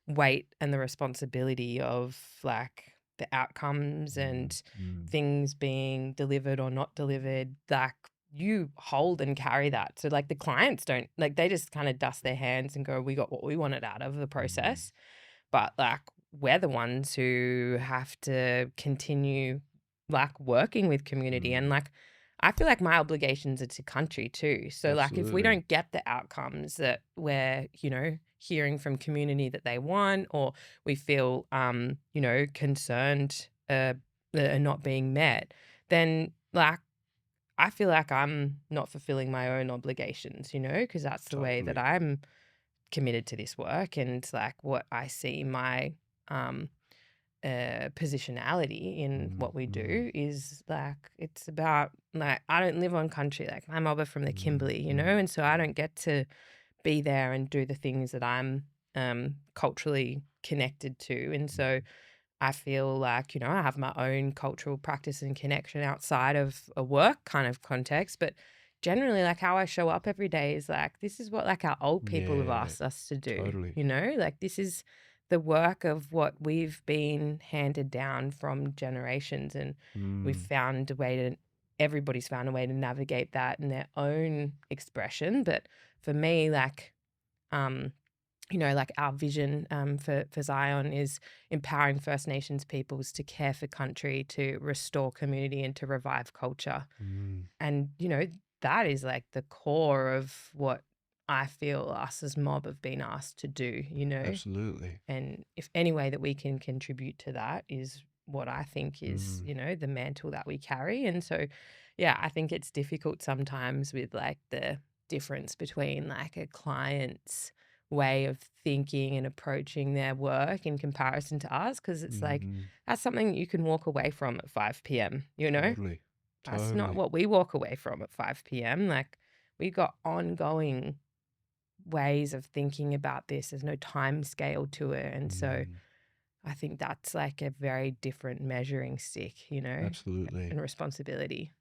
weight and the responsibility of like the outcomes Mm, and mm, things being delivered or not delivered, like you hold and carry that. So like the clients don't like they just kind of dust their hands and go, we got what we wanted out of the mm, process. But like we're the ones who have to continue like working with community and mm. like I feel like my obligations are to country too. So like if we Absolutely. don't get the outcomes that we're, hearing from community that they want or we feel concerned are not being met, then like I feel like I'm not fulfilling my own obligations, because that's the way that Totally. I'm committed to this work and like what I see my um positionality in Mm, what we mm, do is like it's about like I don't live on country, like I'm over from the mm, Kimberley, mm, and so I mm, don't get to be there and do the things that I'm culturally connected to. And so I feel like, I have my own cultural practice and connection outside of a work kind of context, but generally like how I show up every day is like this is what like our old mm. people have Yeah, asked us to do, totally. like this is the work of what we've been handed down from generations and we've Mm, found a way to everybody's found a way to navigate that in their own expression. But for me, like um like our vision for Zion is empowering First Nations peoples to care for country, to restore community, and to revive culture. mm. And, that is like the core of what I feel us as mob have been asked to do. Absolutely. And if any way that we can contribute to that is what I think is, Mm, the mantle that we carry. And so, yeah, I think it's difficult sometimes with like the difference between like a client's way of thinking and approaching their work in comparison to us. Cause it's like, mm. that's something you can walk away from at 5 p.m., you know? Totally. That's not Totally. what we walk away from at 5 p.m. Like, we got ongoing ways of thinking about this. There's no time scale to it. And so Mm, I think that's like a very different measuring stick, absolutely. and responsibility.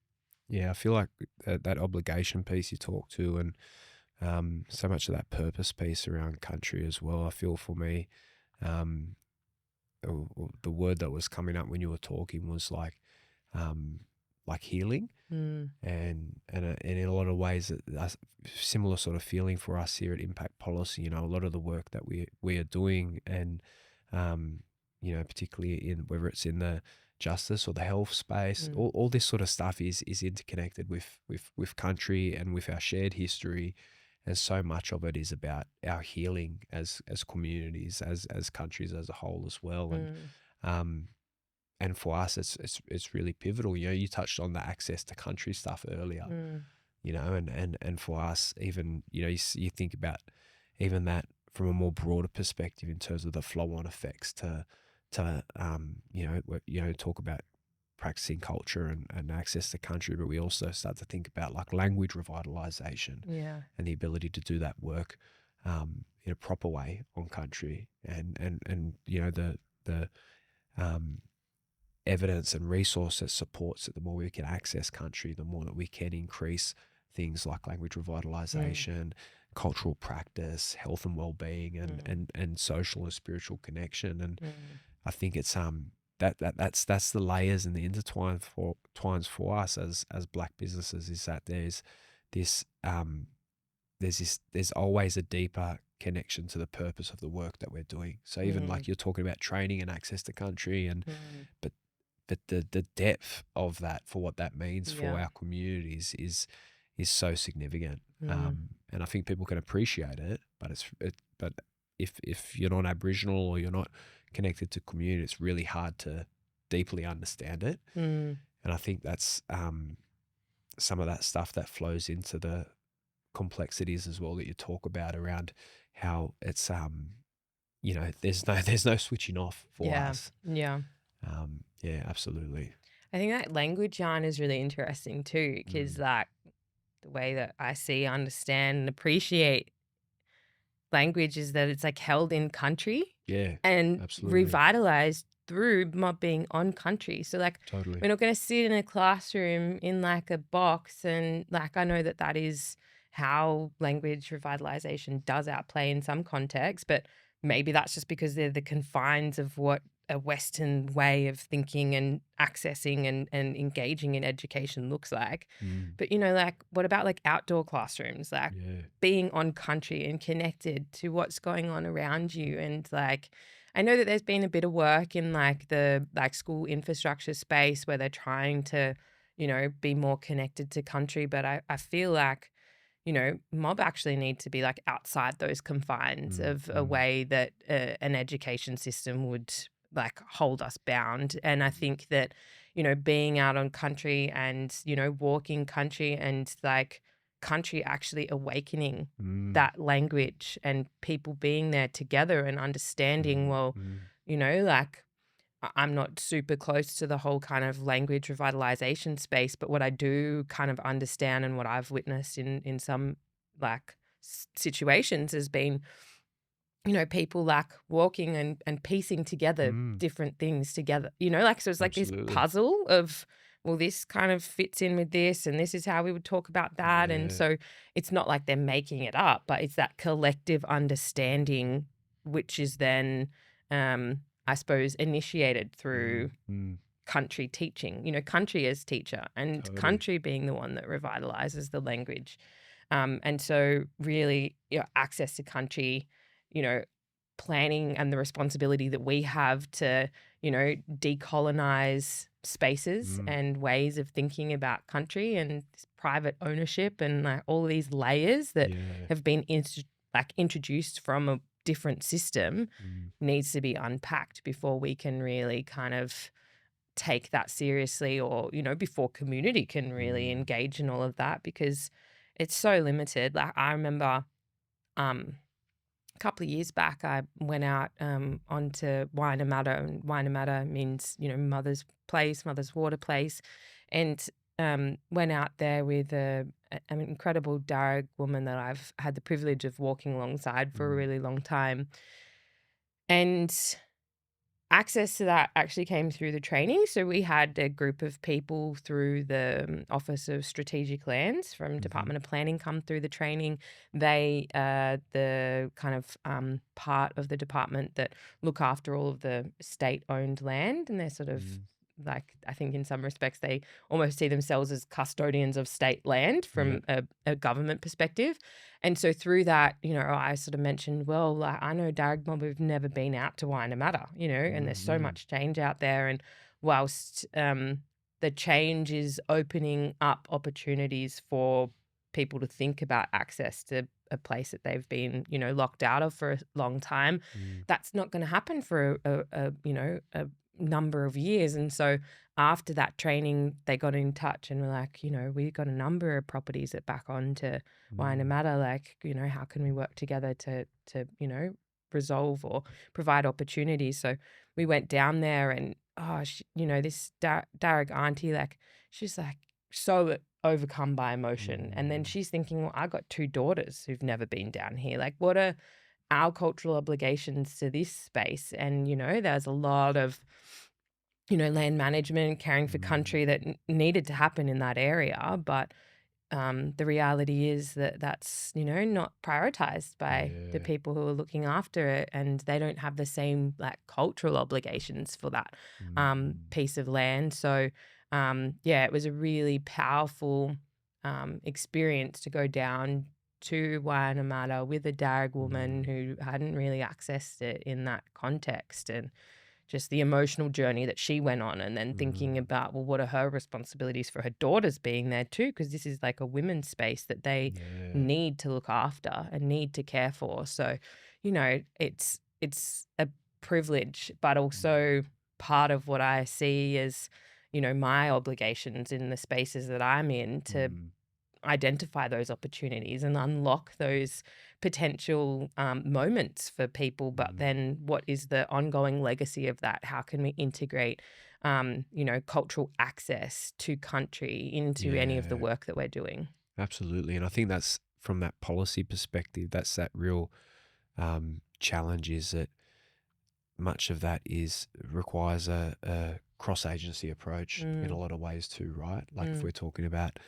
Yeah, I feel like that obligation piece you talk to, and so much of that purpose piece around country as well. I feel for me, um, the word that was coming up when you were talking was um, like healing, Mm, and in a lot of ways, that's similar sort of feeling for us here at Impact Policy. A lot of the work that we are doing, and um, particularly in whether it's in the justice or the health space, mm, all this sort of stuff is interconnected with country and with our shared history, and so much of it is about our healing as communities, as countries as a whole as well, mm, um, and for us, it's really pivotal. You touched on the access to country stuff earlier. mm, And for us, even you think about even that from a more broader perspective in terms of the flow-on effects to talk about practicing culture and access to country, but we also start to think about like language revitalization yeah. and the ability to do that work in a proper way on country, and the um, evidence and resource that supports that the more we can access country, the more that we can increase things like language Mm, revitalization, cultural practice, health and well-being, and mm, and and social and spiritual connection. And mm, I think it's that's the layers and the intertwine for twines for us as black businesses, is that this there's always a deeper connection to the purpose of the work that we're doing. So even mm, like you're talking about training and access to country, and mm, but the depth of that for what that means for yeah. our communities is so significant. Mm, And I think people can appreciate it, but if you're not Aboriginal or you're not connected to community, it's really hard to deeply understand it. mm, And I think that's some of that stuff that flows into the complexities as well that you talk about around how it's there's no switching off for yeah. us. Yeah. Yeah, absolutely. I think that language yarn is really interesting too, because Mm. like the way that I see, understand, and appreciate language is that it's like held in country Yeah, and absolutely. revitalized through mob being on country. So like Totally. we're not going to sit in a classroom in like a box and like I know that that is how language revitalization does outplay in some contexts, but maybe that's just because they're the confines of what a Western way of thinking and accessing and engaging in education looks like. Mm. But, like, what about like outdoor classrooms? Like Yeah. being on country and connected to what's going on around you. And like, I know that there's been a bit of work in like the like school infrastructure space where they're trying to, be more connected to country. But I feel like, mob actually need to be like outside those confines Mm. of a Mm. way that an education system would like hold us bound. And I think that, being out on country and, walking country and like country actually awakening Mm. that language and people being there together and understanding, Mm. well, Mm. like I'm not super close to the whole kind of language revitalization space, but what I do kind of understand and what I've witnessed in some like situations has been, people like walking and piecing together Mm. different things together, like, so it's like this Absolutely. puzzle of, well, this kind of fits in with this, and this is how we would talk about that. And Yeah. so it's not like they're making it up, but it's that collective understanding, which is then, I suppose, initiated through Mm. Mm. country teaching, country as teacher and Totally. country being the one that revitalizes the language. And so really, access to country, you know, planning and the responsibility that we have to, decolonize spaces Mm. and ways of thinking about country and this private ownership and like all these layers that Yeah. have been like introduced from a different system Mm. needs to be unpacked before we can really kind of take that seriously, or before community can really Mm. engage in all of that, because it's so limited. Like I remember um a couple of years back I went out onto Wainemata, and Wainemata means mother's place, mother's water place. And went out there with an incredible Darug woman that I've had the privilege of walking alongside for a Mm. really long time. And access to that actually came through the training. So we had a group of people through the Office of Strategic Lands from Mhm. Department of Planning come through the training. They the kind of part of the department that look after all of the state-owned land, and they're sort of Mm. like, I think in some respects they almost see themselves as custodians of state land Yeah. from a government perspective. And so through that, I sort of mentioned, well, like, I know Darugmob, we've never been out to Wainemata, and there's Mm. so Mm. much change out there. And whilst the change is opening up opportunities for people to think about access to a place that they've been, locked out of for a long time, Mm. that's not going to happen for a number of years. And so after that training, they got in touch and were like, we got a number of properties that back on to Mm. Wainemata, like, how can we work together to resolve or provide opportunities? So we went down there, and this Darug auntie, like, she's like so overcome by emotion. And then Mm. she's thinking, well, I got two daughters who've never been down here. Like, what are our cultural obligations to this space? And, there's a lot of, land management, caring for Mm. country that needed to happen in that area. But the reality is that that's, not prioritized by the Yeah. people who are looking after it, and they don't have the same like cultural obligations for that Mm. piece of land. So, yeah, it was a really powerful experience to go down to Wainemata with a Darug woman Mm. who hadn't really accessed it in that context, and just the emotional journey that she went on, and then thinking Mm. about, well, what are her responsibilities for her daughters being there too? Because this is like a women's space that they Yeah. need to look after and need to care for. So, it's a privilege, but also part of what I see as, my obligations in the spaces that I'm in to Mm. identify those opportunities and unlock those potential moments for people. But Mm. then what is the ongoing legacy of that? How can we integrate, cultural access to country into any of the Yeah. work that we're doing? Absolutely. And I think that's from that policy perspective, that's that real challenge is that much of that is requires a cross agency approach in a Mm, lot of ways too, right? Like if mm, we're talking about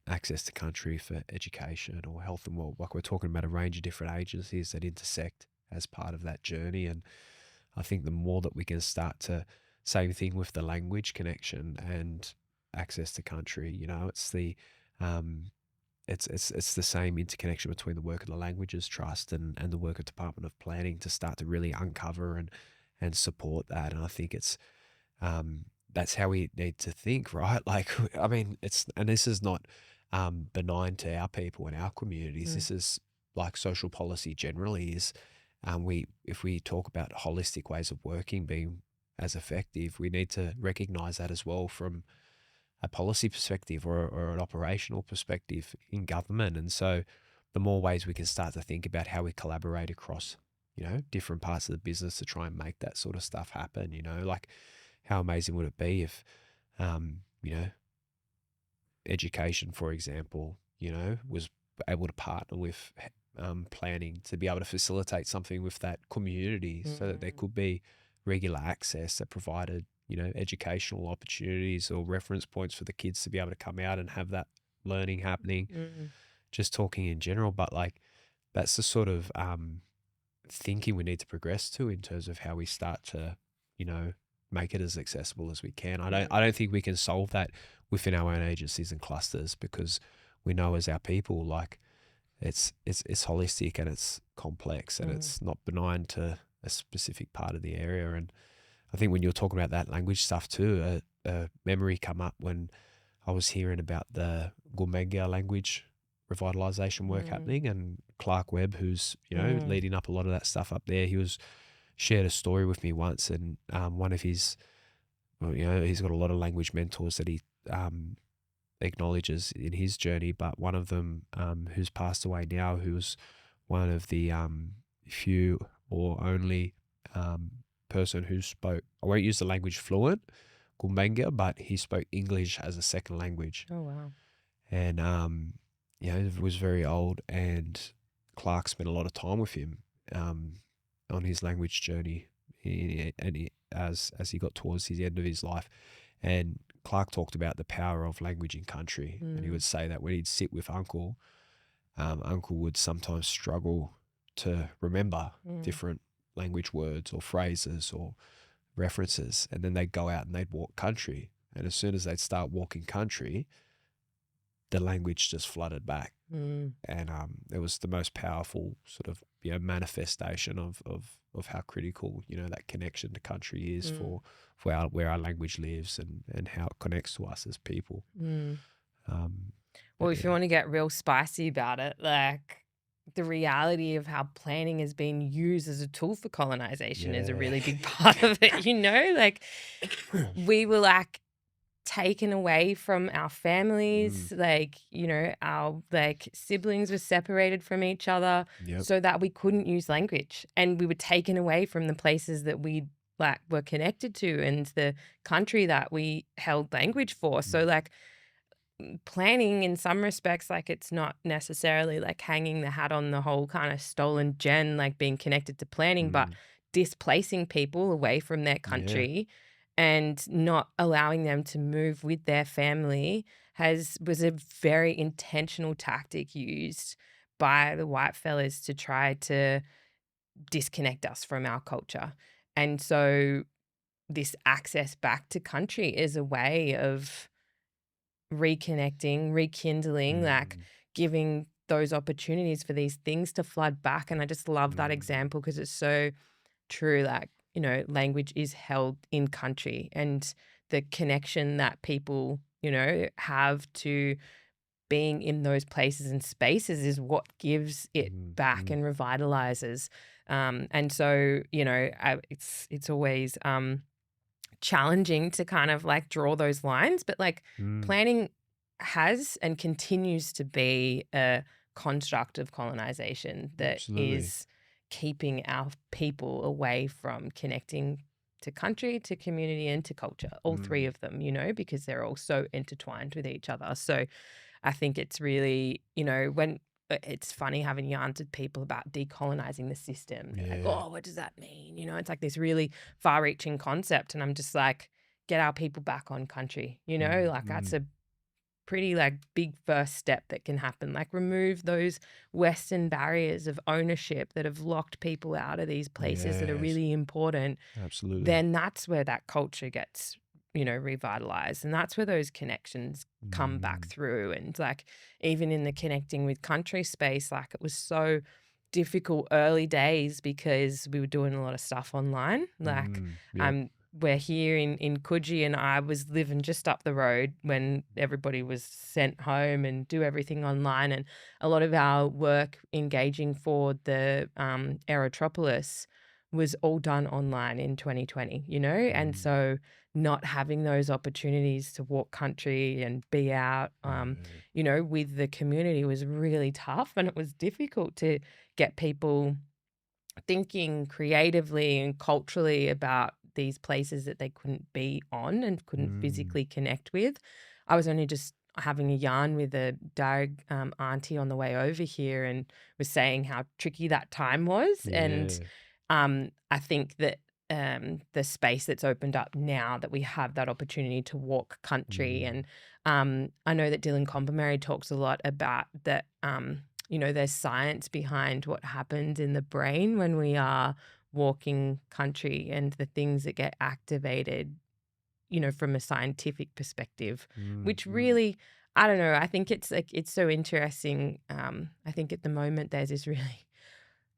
access to country for education or health and well, like we're talking about a range of different agencies that intersect. as part of that journey. And I think the more that we can start to, same thing with the language connection and access to country, it's um, it's the same interconnection between the work of the Languages Trust and the work of Department of Planning to start to really uncover and support that. And I think that's how we need to think, right? Like, I mean, and this is not benign to our people and our communities. Mm, This is like social policy generally is, if we talk about holistic ways of working being as effective, we need to recognize that as well from a policy perspective or an operational perspective in government. And so the more ways we can start to think about how we collaborate across, different parts of the business to try and make that sort of stuff happen, like how amazing would it be if, you know, education, for example, was able to partner with planning to be able to facilitate something with that community so that there mm, could be regular access that provided, educational opportunities or reference points for the kids to be able to come out and have that learning happening, mm, just talking in general. But like, that's the sort of thinking we need to progress to in terms of how we start to, make it as accessible as we can. I mm, don't think we can solve that within our own agencies and clusters because we know as our people, like it's holistic and it's complex and mm, it's not benign to a specific part of the area. And I think when you're talking about that language stuff too, a memory come up when I was hearing about the Gulbenkian language revitalization work mm, happening, and Clark Webb, who's mm, leading up a lot of that stuff up there, he was shared a story with me once, and one of his, well, he's got a lot of language mentors that he acknowledges in his journey, but one of them who's passed away now, who was one of the few or only person who spoke, I won't use the language fluent, Gumbenga, but he spoke English as a second language. oh wow. And, it was very old, and Clark spent a lot of time with him on his language journey as he got towards the end of his life. And Clark talked about the power of language in country. And he Mm, would say that when he'd sit with Uncle, Uncle would sometimes struggle to remember mm, different language words or phrases or references. And then they'd go out and they'd walk country. And as soon as they'd start walking country, the language just flooded back. mm, And it was the most powerful sort of manifestation of how critical that connection to country is mm, for where our language lives and how it connects to us as people. mm. Well, But if you yeah, want to get real spicy about it, like the reality of how planning is being used as a tool for colonization is a yeah, really big part of it, Like we were like taken away from our mm, families, like, our like siblings were separated from each other yep, so that we couldn't use language. And we were taken away from the places that we like were connected to and the country that we held language for. So mm, like planning in some respects, like it's not necessarily like hanging the hat on the whole kind of stolen gen, like being connected to planning, but mm, displacing people away from their yeah, country and not allowing them to move with their family was a very intentional tactic used by the white fellas to try to disconnect us from our culture. And so this access back to country is a way of reconnecting, rekindling, like mm, giving those opportunities for these things to flood back. And I just love that mm, example because it's so true. Like, language is held in country and the connection that people, have to being in those places and spaces is what gives it mm, back mm, and revitalizes. And so, it's always challenging to kind of like draw those lines, but like mm, planning has and continues to be a construct of colonization that absolutely, is keeping our people away from connecting to country, to community, and to culture, all three mm, of them, because they're all so intertwined with each other. So I think it's really, when it's funny having yarns with people about decolonizing the system. They're like, yeah, oh, what does that mean? It's like this really far reaching concept. And I'm just like, get our people back on country, mm, like that's mm, a pretty like big first step that can happen. Like remove those Western barriers of ownership that have locked people out of these places that are Yes, really important. absolutely. Then that's where that culture gets, revitalized. And that's where those connections come back Mm, through. And like even in the connecting with country space, like it was so difficult early days because we were doing a lot of stuff online. Like yep. we're here in Coogee, and I was living just up the road when everybody was sent home and do everything online. And a lot of our work engaging for the Aerotropolis was all done online in 2020, and Mm, so not having those opportunities to walk country and be out, yeah. with the community was really tough, and it was difficult to get people thinking creatively and culturally about these places that they couldn't be on and couldn't Mm, physically connect with. I was only just having a yarn with a Darug auntie on the way over here and was saying how tricky that time was. And yeah. I think that the space that's opened up now that we have that opportunity to walk country. Mm, And I know that Dylan Compermary talks a lot about that. There's science behind what happens in the brain when we are walking country and the things that get activated, from a scientific perspective, which mm. really, I don't know, I think it's like, it's so interesting. I think at the moment there's this really,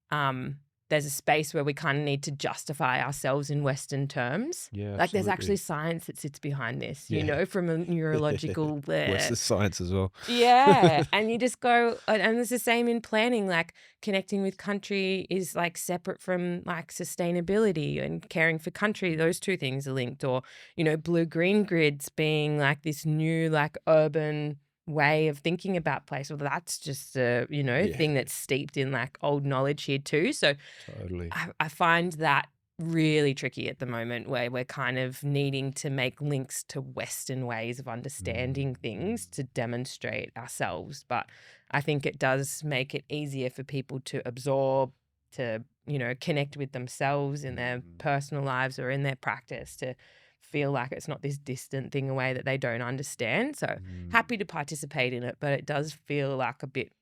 um, there's a space where we kind of need to justify ourselves in Western terms. Yeah, Like there's actually absolutely. science that sits behind this, Yeah. from a neurological What's the science as well? yeah, and you just go and it's the same in planning, like, connecting with country is, like, separate from, like, sustainability and caring for country, those 2 things are linked, or, blue-green grids being, like, this new, like, urban way of thinking about place. Well, that's just a, Yeah, thing that's steeped in, like, old knowledge here too, so totally. I find that really tricky at the moment where we're kind of needing to make links to Western ways of Mm, understanding things to demonstrate ourselves. But I think it does make it easier for people to absorb, to, connect with themselves in their mm, personal lives or in their practice, to feel like it's not this distant thing away that they don't understand. So mm, happy to participate in it, but it does feel like a bit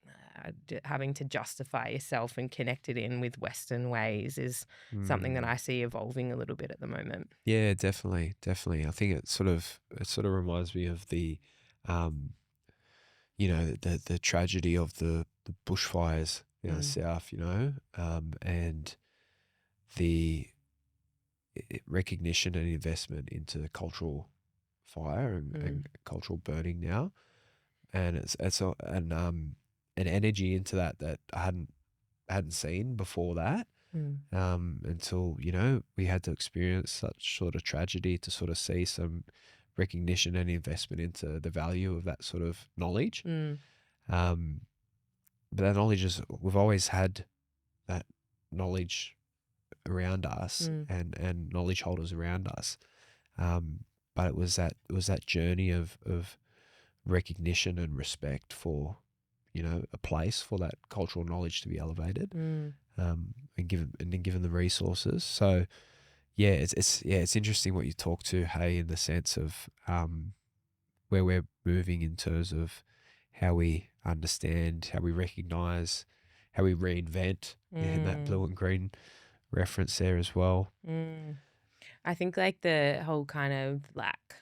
having to justify yourself and connect it in with Western ways is something that mm. I see evolving a little bit at the moment. Yeah, definitely, definitely. I think it sort of reminds me of um, the tragedy of the bushfires in the Mm, south, and the recognition and investment into cultural fire mm, and cultural burning now, and an energy into that I hadn't seen before that, mm, until we had to experience such sort of tragedy to sort of see some recognition and investment into the value of that sort of knowledge. mm, Um, but that knowledge is we've always had that knowledge around us mm, and knowledge holders around us. Um, but it was that journey of recognition and respect for a place for that cultural knowledge to be elevated, mm, and given the resources. So yeah, it's interesting what you talk to, hey, in the sense of where we're moving in terms of how we understand, how we recognize, how we reinvent, and that mm, blue and green reference there as well. mm. I think like the whole kind of like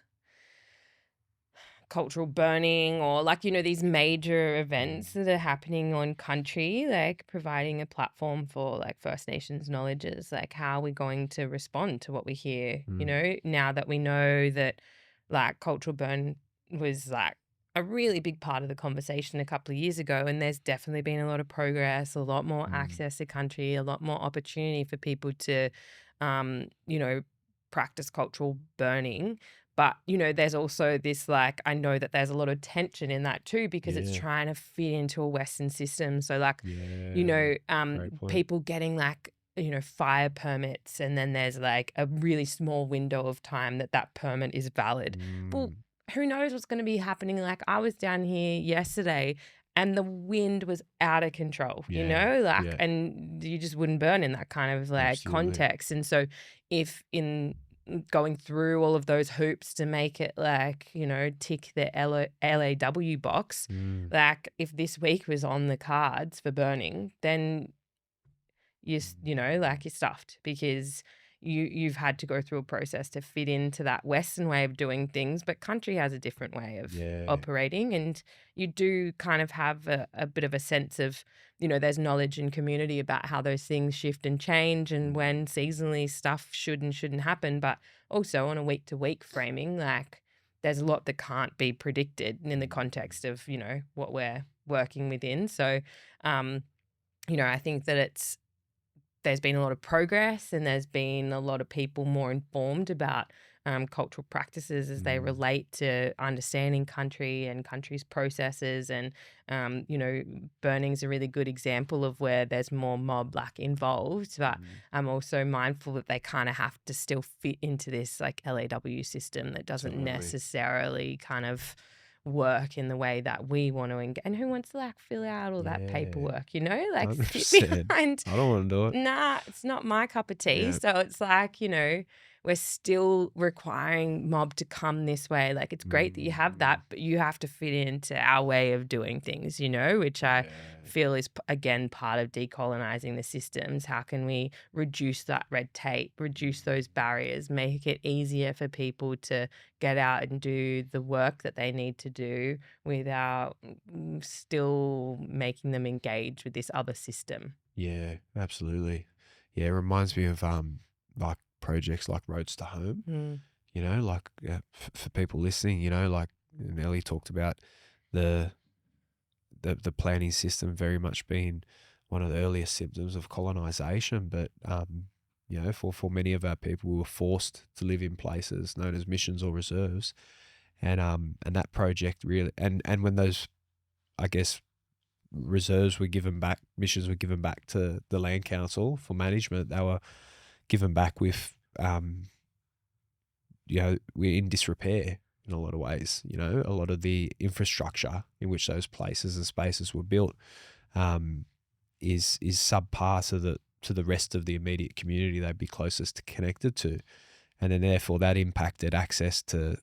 cultural burning or like, these major events Mm, that are happening on country, like providing a platform for like First Nations knowledges, like how are we going to respond to what we hear, mm, now that we know that like cultural burn was like a really big part of the conversation a couple of years ago. And there's definitely been a lot of progress, a lot more mm. access to country, a lot more opportunity for people to, um, you know, practice cultural burning, but, there's also this like, I know that there's a lot of tension in that too because it's Yeah, trying to fit into a Western system. So, like, yeah, great point. people getting like, fire permits, and then there's like a really small window of time that that permit is valid. Well, Mm, who knows what's going to be happening? Like, I was down here yesterday and the wind was out of control, yeah, like, yeah, and you just wouldn't burn in that kind of like absolutely. context. And so, if in going through all of those hoops to make it like, tick the LAW box. Mm. Like if this week was on the cards for burning, then like you're stuffed because you've had to go through a process to fit into that Western way of doing things, but country has a different way of Yeah. operating, and you do kind of have a bit of a sense of, there's knowledge and community about how those things shift and change and Mm. when seasonally stuff should and shouldn't happen, but also on a week to week framing, like there's a lot that can't be predicted in the context of, what we're working within. So, um, I think that there's been a lot of progress and there's been a lot of people more informed about cultural practices as they Mm. relate to understanding country and country's processes. And, burning's a really good example of where there's more mob like involved. But Mm. I'm also mindful that they kind of have to still fit into this like LAW system that doesn't Totally. necessarily kind of work in the way that we want to engage. And who wants to like fill out all that Yeah. paperwork, like sit 100%. behind. I don't wanna do it. Nah, it's not my cup of tea. Yeah. So it's like, we're still requiring mob to come this way. Like it's great that you have Mm. that, but you have to fit into our way of doing things, which I Yeah. feel is again part of decolonizing the systems. How can we reduce that red tape, reduce those barriers, make it easier for people to get out and do the work that they need to do without still making them engage with this other system? Yeah, absolutely. Yeah, it reminds me of, like, projects like Roads to Home, Mm, like, for people listening, like Ellie talked about the the planning system very much being one of the earliest symptoms of colonization. But for many of our people, we were forced to live in places known as missions or reserves, and that project really, and when those, I guess, reserves were given back, missions were given back to the land council for management, they were given back with, we're in disrepair in a lot of ways. A lot of the infrastructure in which those places and spaces were built, is subpar to the rest of the immediate community they'd be closest connected to, and then therefore that impacted access to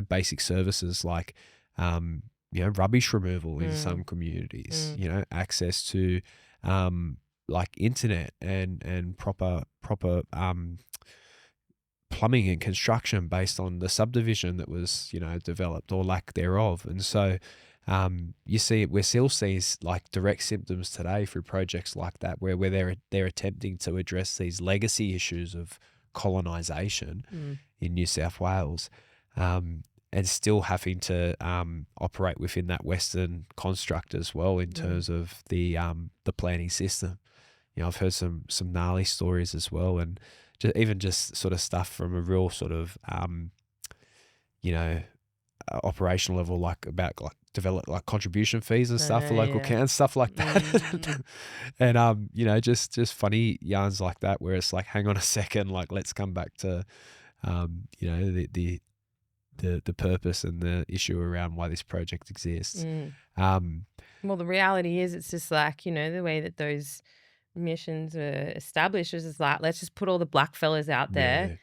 basic services like rubbish removal in some mm, communities, mm, access to like internet and proper plumbing and construction based on the subdivision that was developed or lack thereof. And so we're still seeing like direct symptoms today through projects like that where they're attempting to address these legacy issues of colonization mm, in New South Wales, and still having to operate within that Western construct as well in mm. terms of the planning system. I've heard some gnarly stories as well, and just sort of stuff from a real sort of you know operational level, like about like develop like contribution fees and stuff for local Yeah. cans, stuff like Mm, that. And just funny yarns like that where it's like, hang on a second, like let's come back to the purpose and the issue around why this project exists. mm. Um, Well, the reality is it's just like, the way that those missions were established was just like, let's just put all the black fellas out there yeah,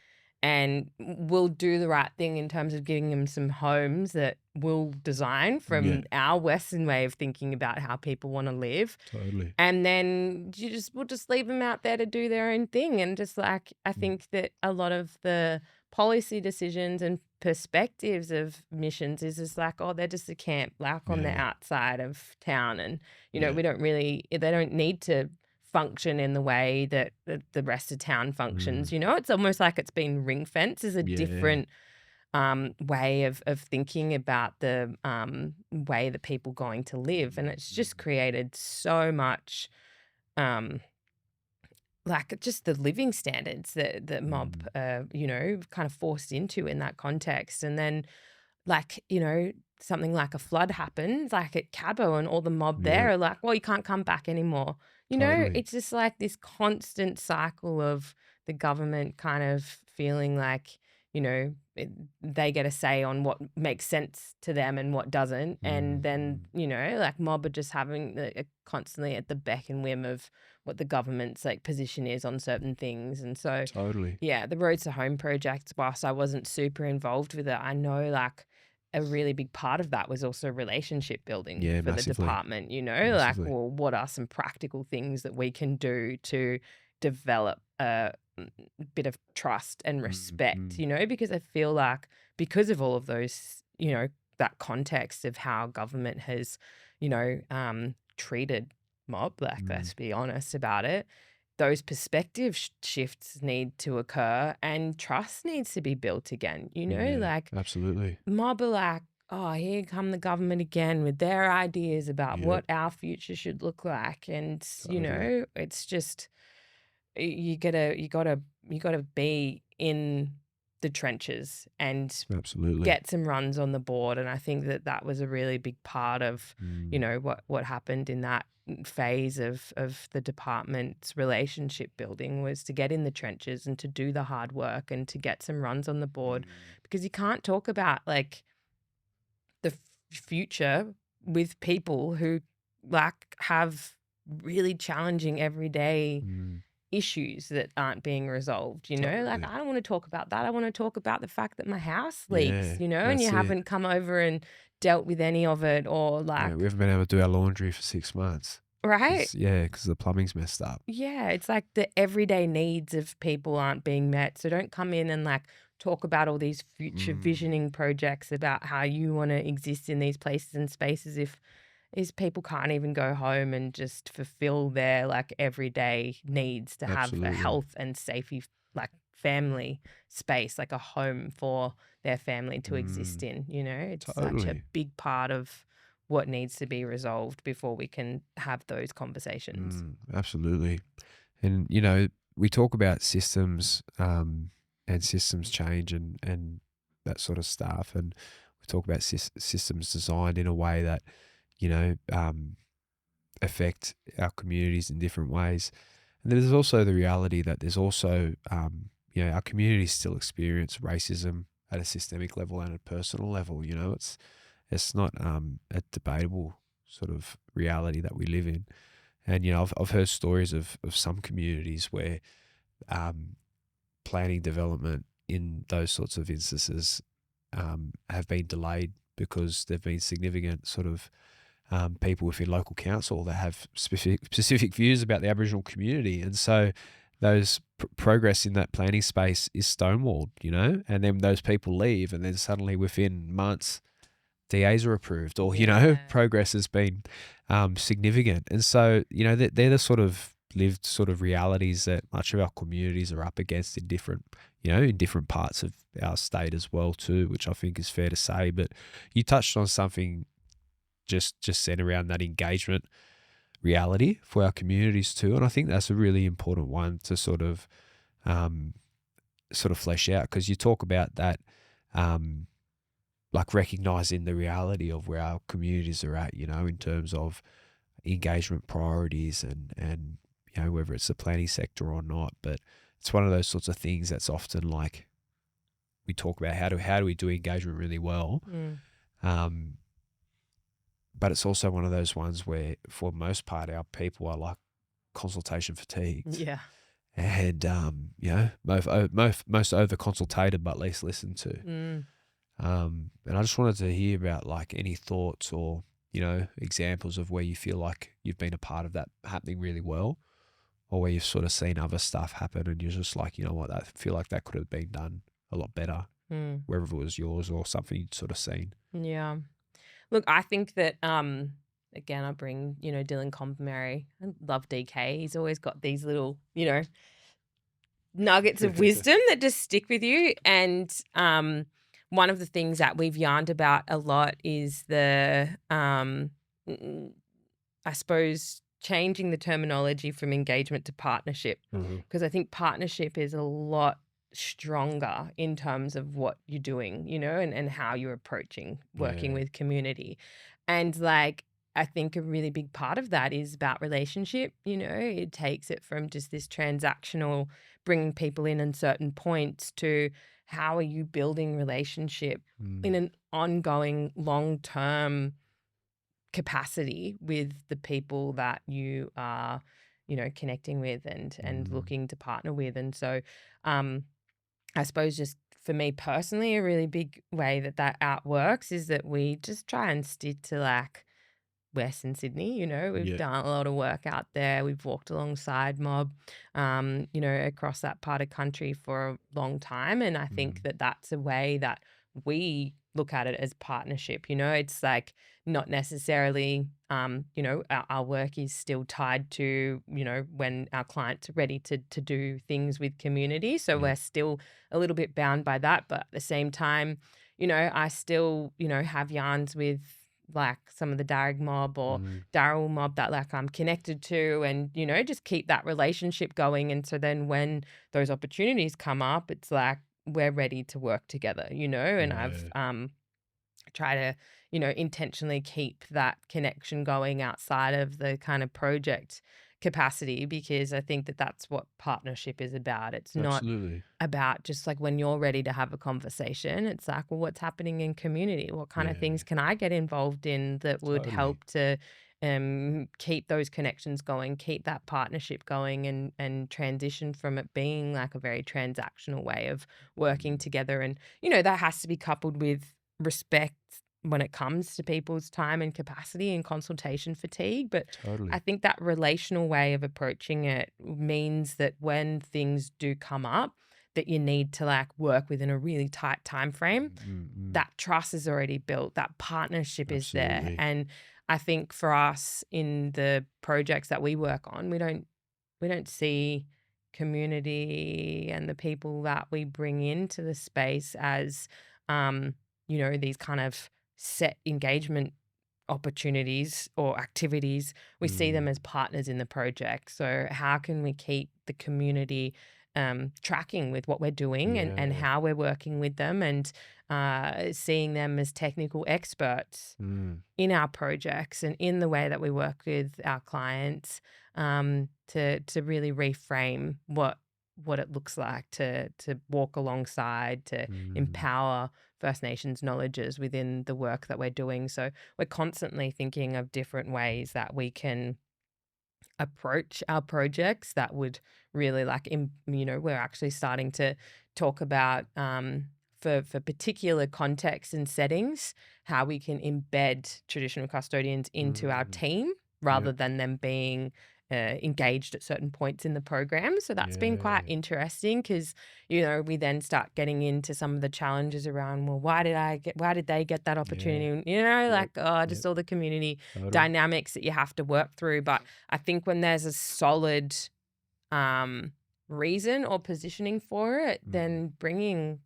and we'll do the right thing in terms of giving them some homes that we'll design yeah, from our Western way of thinking about how people want to live. totally. And then we'll just leave them out there to do their own thing. And just like, I Mm, think that a lot of the policy decisions and perspectives of missions is just like, oh, they're just a camp like on the yeah, outside of town. And, yeah. they don't need to function in the way that the rest of town Mm, functions. It's almost like it's been ring fenced as a yeah. different way of thinking about the way that people going to live. And it's just created so much um, like just the living standards that mob, Mm, kind of forced into in that context. And then like, something like a flood happens, like at Cabo, and all the mob yeah, there are like, well, you can't come back anymore. totally. It's just like this constant cycle of the government kind of feeling like they get a say on what makes sense to them and what doesn't. And Mm, then, mm. like mob are just having constantly at the beck and whim of what the government's like position is on certain things. And so, Totally. yeah, the Roads to Home project, whilst I wasn't super involved with it, I know like a really big part of that was also relationship building Yeah, for the massively, department, like, massively. well, what are some practical things that we can do to develop a bit of trust and Mm, respect, mm, because I feel like because of all of those, that context of how government has, treated mob, like, mm. let's be honest about it, those perspective shifts need to occur and trust needs to be built again, Yeah, like absolutely. mob are like, oh, here come the government again with their ideas about Yep, what our future should look like. And, totally. it's just you gotta be in the trenches and Absolutely. get some runs on the board. And I think that that was a really big part of, Mm, what happened in that phase of the department's relationship building was to get in the trenches and to do the hard work and to get some runs on the board, mm, because you can't talk about like the future with people who like have really challenging everyday mm. issues that aren't being resolved, like Totally. I don't want to talk about that. I want to talk about the fact that my house leaks, Yeah, and you that's it. haven't come over and dealt with any of it, or Yeah, we like, haven't been able to do our laundry for 6 months right? 'cause yeah, 'cause the plumbing's messed up. Yeah, it's like the everyday needs of people aren't being met. So don't come in and like talk about all these future Mm, visioning projects about how you want to exist in these places and spaces if is people can't even go home and just fulfill their like everyday needs to have a absolutely. health and safety like family space, like a home for their family to exist Mm, in. It's such a totally. big part of what needs to be resolved before we can have those conversations. Absolutely. And, we talk about systems, and systems change and that sort of stuff. And we talk about systems designed in a way that, you know, um, affect our communities in different ways. And there's also the reality that there's also, our communities still experience racism at a systemic level and a personal level. It's not a debatable sort of reality that we live in. And I've heard stories of some communities where um, planning development in those sorts of instances have been delayed because there've been significant sort of people within local council that have specific views about the Aboriginal community, and so those progress in that planning space is stonewalled, and then those people leave, and then suddenly within months DAs are approved, or Yeah. progress has been significant, and so they're the sort of lived sort of realities that much of our communities are up against in different in different parts of our state as well too, which I think is fair to say. But you touched on something just said around that engagement reality for our communities too, and I think that's a really important one to um, sort of flesh out, because you talk about that. Like recognizing the reality of where our communities are at, in terms of engagement priorities and whether it's the planning sector or not. But it's one of those sorts of things that's often like we talk about how do we do engagement really well, Mm. um, but it's also one of those ones where for most part our people are like consultation fatigued, Yeah. and most over consultated but least listened to. Mm. And I just wanted to hear about like any thoughts or, examples of where you feel like you've been a part of that happening really well, or where you've sort of seen other stuff happen and you're just like, you know what, I feel like that could have been done a lot better, Mm. wherever it was yours or something you'd sort of seen. Yeah. Look, I think that again I bring, Dylan Combermary. I love DK. He's always got these little, nuggets of wisdom that just stick with you. And one of the things that we've yarned about a lot is the n- I suppose changing the terminology from engagement to partnership, Mhm. because I think partnership is a lot stronger in terms of what you're doing, and how you're approaching working Yeah. with community. And like I think a really big part of that is about relationship. It takes it from just this transactional, bringing people in certain points to how are you building relationship in Mm. an ongoing, long term capacity with the people that you are, connecting with and Mm. looking to partner with. And so, um, I suppose just for me personally, a really big way that outworks is that we just try and stick to like Western Sydney. We've Yeah. done a lot of work out there. We've walked alongside mob, across that part of country for a long time. And I think Mm. that that's a way that we look at it as partnership. It's like not necessarily, our work is still tied to, when our clients are ready to do things with community. So Yeah. we're still a little bit bound by that. But at the same time, I still, have yarns with like some of the Darug mob or Mm. Daryl mob that like I'm connected to and, just keep that relationship going. And so then when those opportunities come up, it's like we're ready to work together, and I've Yeah. try to, intentionally keep that connection going outside of the kind of project capacity because I think that that's what partnership is about. It's not Absolutely. about just like when you're ready to have a conversation, it's like, well, what's happening in community? What kind of things Yeah. can I get involved in that would Totally. help to keep those connections going, keep that partnership going, and transition from it being like a very transactional way of working Mm. together. And that has to be coupled with respect when it comes to people's time and capacity and consultation fatigue. But I Totally. think that relational way of approaching it means that when things do come up that you need to like work within a really tight time frame, Mm. Mm. Mm. that trust is already built, that partnership is there. Absolutely. And I think for us in the projects that we work on, we don't see community and the people that we bring into the space as these kind of set engagement opportunities or activities. We see them Mm. as partners in the project. So how can we keep the community tracking with what we're doing and Yeah. how we're working with them and seeing them as technical experts Mm. in our projects and in the way that we work with our clients, to really reframe what it looks like to walk alongside, to Mm. empower First Nations knowledges within the work that we're doing. So we're constantly thinking of different ways that we can approach our projects that would really like we're actually starting to talk about for particular contexts and settings how we can embed traditional custodians into our Mm. team rather Yep. than them being engaged at certain points in the program. So that's been quite Yeah. interesting because we then start getting into some of the challenges around, well, why did they get that Yeah. opportunity, Yep. like, oh, Yep. just all the community Total. dynamics that you have to work through. But I think when there's a solid um, reason or positioning for it, Mm. then bringing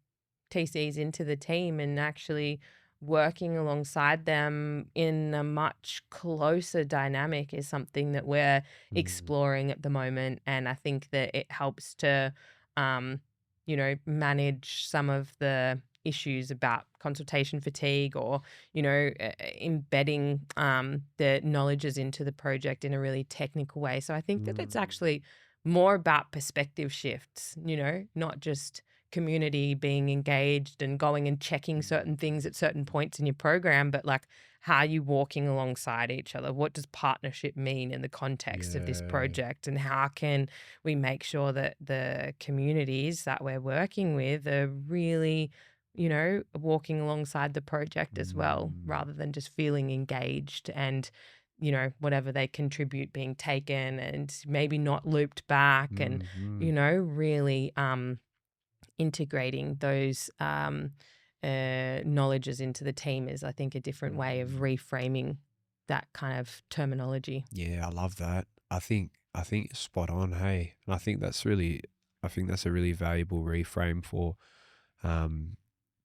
TCs into the team and actually working alongside them in a much closer dynamic is something that we're Mm. exploring at the moment. And I think that it helps to, manage some of the issues about consultation fatigue or, embedding the knowledges into the project in a really technical way. So I think that it's Mm. actually more about perspective shifts, not just community being engaged and going and checking Mm. certain things at certain points in your program, but like how are you walking alongside each other? What does partnership mean in the context of this Yeah. project? And how can we make sure that the communities that we're working with are really, walking alongside the project as well, Mm. rather than just feeling engaged and whatever they contribute being taken and maybe not looped back and, Mm. Mm. really integrating those knowledges into the team is, I think, a different way of Mm. reframing that kind of terminology. Yeah, I love that. I think it's spot on, hey. And I think that's a really valuable reframe for um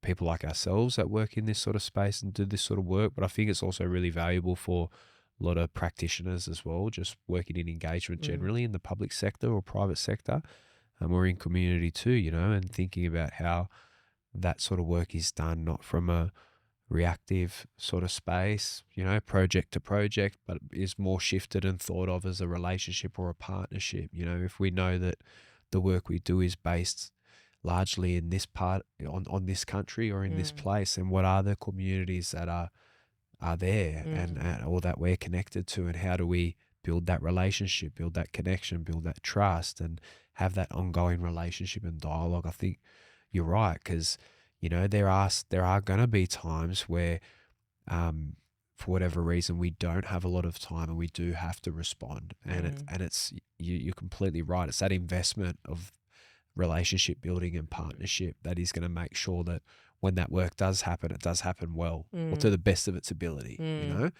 people like ourselves that work in this sort of space and do this sort of work. But I think it's also really valuable for a lot of practitioners as well, just working in engagement Mm, generally in the public sector or private sector, or in community too, and thinking about how that sort of work is done, not from a reactive sort of space, project to project, but is more shifted and thought of as a relationship or a partnership. If we know that the work we do is based largely in this part on this country or in this Mm, place, and what are the communities that are there, mm, or that we're connected to, and how do we build that relationship, build that connection, build that trust, and have that ongoing relationship and dialogue. I think you're right, because there are going to be times where, um, for whatever reason, we don't have a lot of time and we do have to respond, mm, and it's you're completely right. It's that investment of relationship building and partnership that is going to make sure that when that work does happen, it does happen well or to mm, the best of its ability, mm,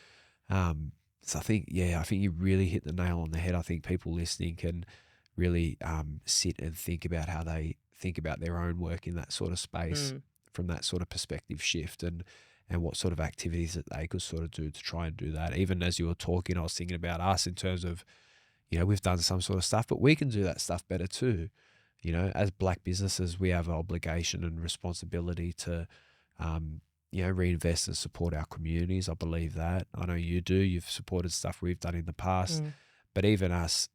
Um, so I think you really hit the nail on the head. I think people listening can really sit and think about how they think about their own work in that sort of space mm, from that sort of perspective shift, and what sort of activities that they could sort of do to try and do that. Even as you were talking, I was thinking about us in terms of, we've done some sort of stuff, but we can do that stuff better too. As black businesses, we have an obligation and responsibility to, um, reinvest and support our communities. I believe that. I know you do. You've supported stuff we've done in the past, mm, but even us,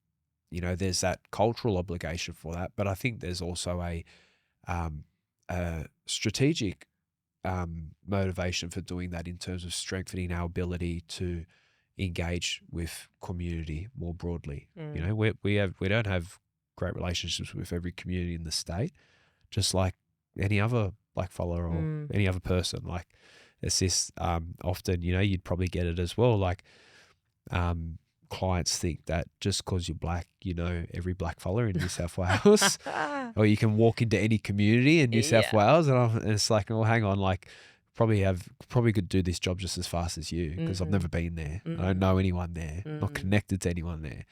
there's that cultural obligation for that. But I think there's also um, a strategic motivation for doing that in terms of strengthening our ability to engage with community more broadly. mm, We don't have great relationships with every community in the state, just like any other black fella or mm. any other person. Like, it's this often, you'd probably get it as well. Like, um, clients think that just because you're black, every black fella in New South Wales, or you can walk into any community in New South Yeah. Wales, and it's like, oh, hang on, like, probably could do this job just as fast as you, because I've never Mm, been there. I don't mm, know anyone there, not mm, connected to anyone there.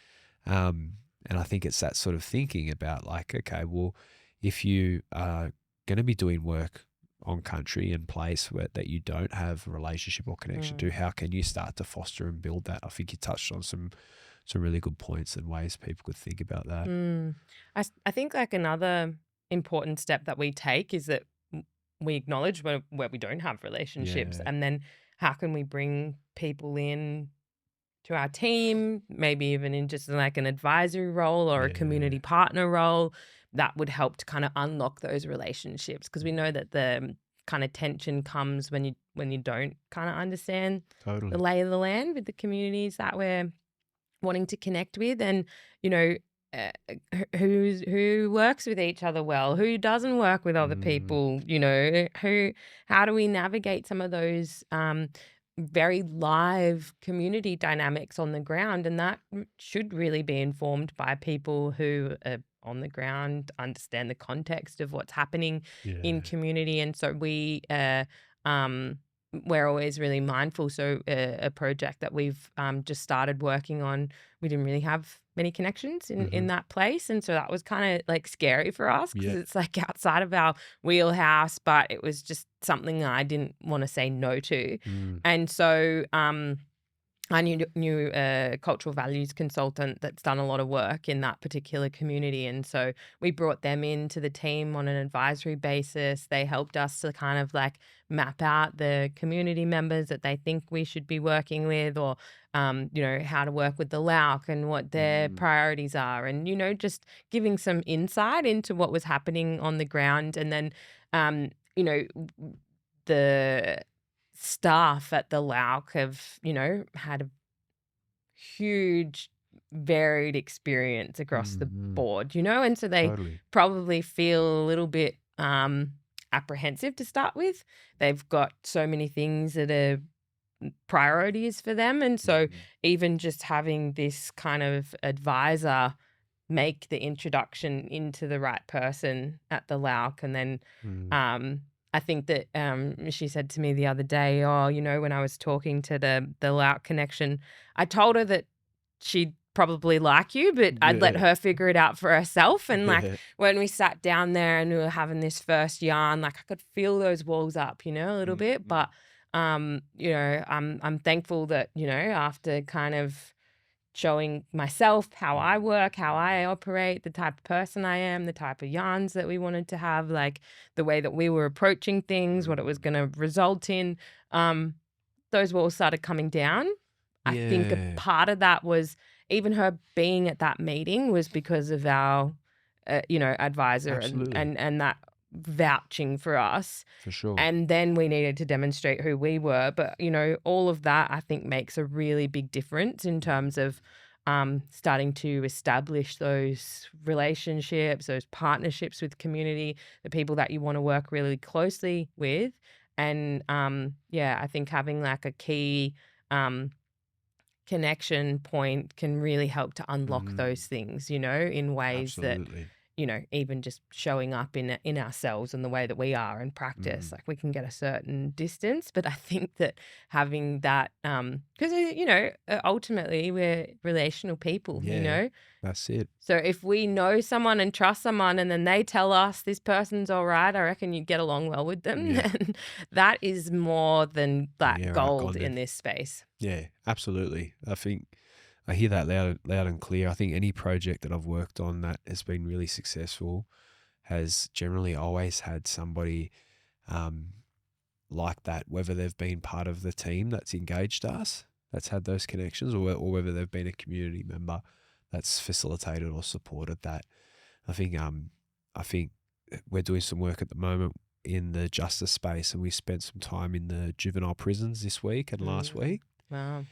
Um, and I think it's that sort of thinking about, like, okay, well, if you are going to be doing work on country and place that you don't have a relationship or connection mm, to, how can you start to foster and build that? I think you touched on some really good points and ways people could think about that. mm. I think like another important step that we take is that we acknowledge where we don't have relationships, Yeah, and then how can we bring people in to our team, maybe even in just like an advisory role or a yeah, community partner role that would help to kind of unlock those relationships, because we know that the kind of tension comes when you don't kind of understand the totally. lay of the land with the communities that we're wanting to connect with. And you know who works with each other well, who doesn't work with other Mm, people, who how do we navigate some of those very live community dynamics on the ground. And that should really be informed by people who are on the ground, understand the context of what's happening in yeah. community. And so um we're always really mindful. So a project that we've just started working on, we didn't really have many connections in Hmm. that place, and so that was kind of like scary for us because Yeah. it's like outside of our wheelhouse, but it was just something I didn't want to say no to. Mm, And so I knew a cultural values consultant that's done a lot of work in that particular community, and so we brought them into the team on an advisory basis. They helped us to kind of like map out the community members that they think we should be working with, or how to work with the Lauk and what their mm, priorities are, and just giving some insight into what was happening on the ground. And then um, you know the staff at the Lauk have, had a huge varied experience across the mm, board, and so they totally. probably feel a little bit apprehensive to start with. They've got so many things that are priorities for them. And so Mm, even just having this kind of advisor make the introduction into the right person at the Lauk. And then mm, um, I think that she said to me the other day, oh, when I was talking to the Lauk connection, I told her that she'd probably like you, but I'd let yeah, her figure it out for herself. And like yeah. when we sat down there and we were having this first yarn, like I could feel those walls up, a little Mm, bit. mm, But I'm thankful that, after kind of showing myself how I work, how I operate, the type of person I am, the type of yarns that we wanted to have, like the way that we were approaching things, what it was Mm. going to result in. Um, those walls started coming down. I think a Yeah, part of that was even her being at that meeting was because of our, advisor and absolutely, and that vouching for us. for sure. And then we needed to demonstrate who we were. But, all of that I think makes a really big difference in terms of starting to establish those relationships, those partnerships with community, the people that you want to work really closely with. And yeah, I think having like a key um, connection point can really help to unlock Mm, those things, in ways that absolutely. even just showing up in ourselves and the way that we are in practice, Mm, like we can get a certain distance. But I think that having that, because ultimately we're relational people, yeah, that's it. so if we know someone and trust someone and then they tell us this person's all right, I reckon you get along well with them. Yeah, And that is more than that yeah, right, gold gone then. in this space. Yeah, absolutely. I think I hear that loud and clear. I think any project that I've worked on that has been really successful has generally always had somebody um, like that, whether they've been part of the team that's engaged us, that's had those connections, or whether they've been a community member that's facilitated or supported that. I think I think we're doing some work at the moment in the justice space, and we spent some time in the juvenile prisons this week and last Mm, week. wow.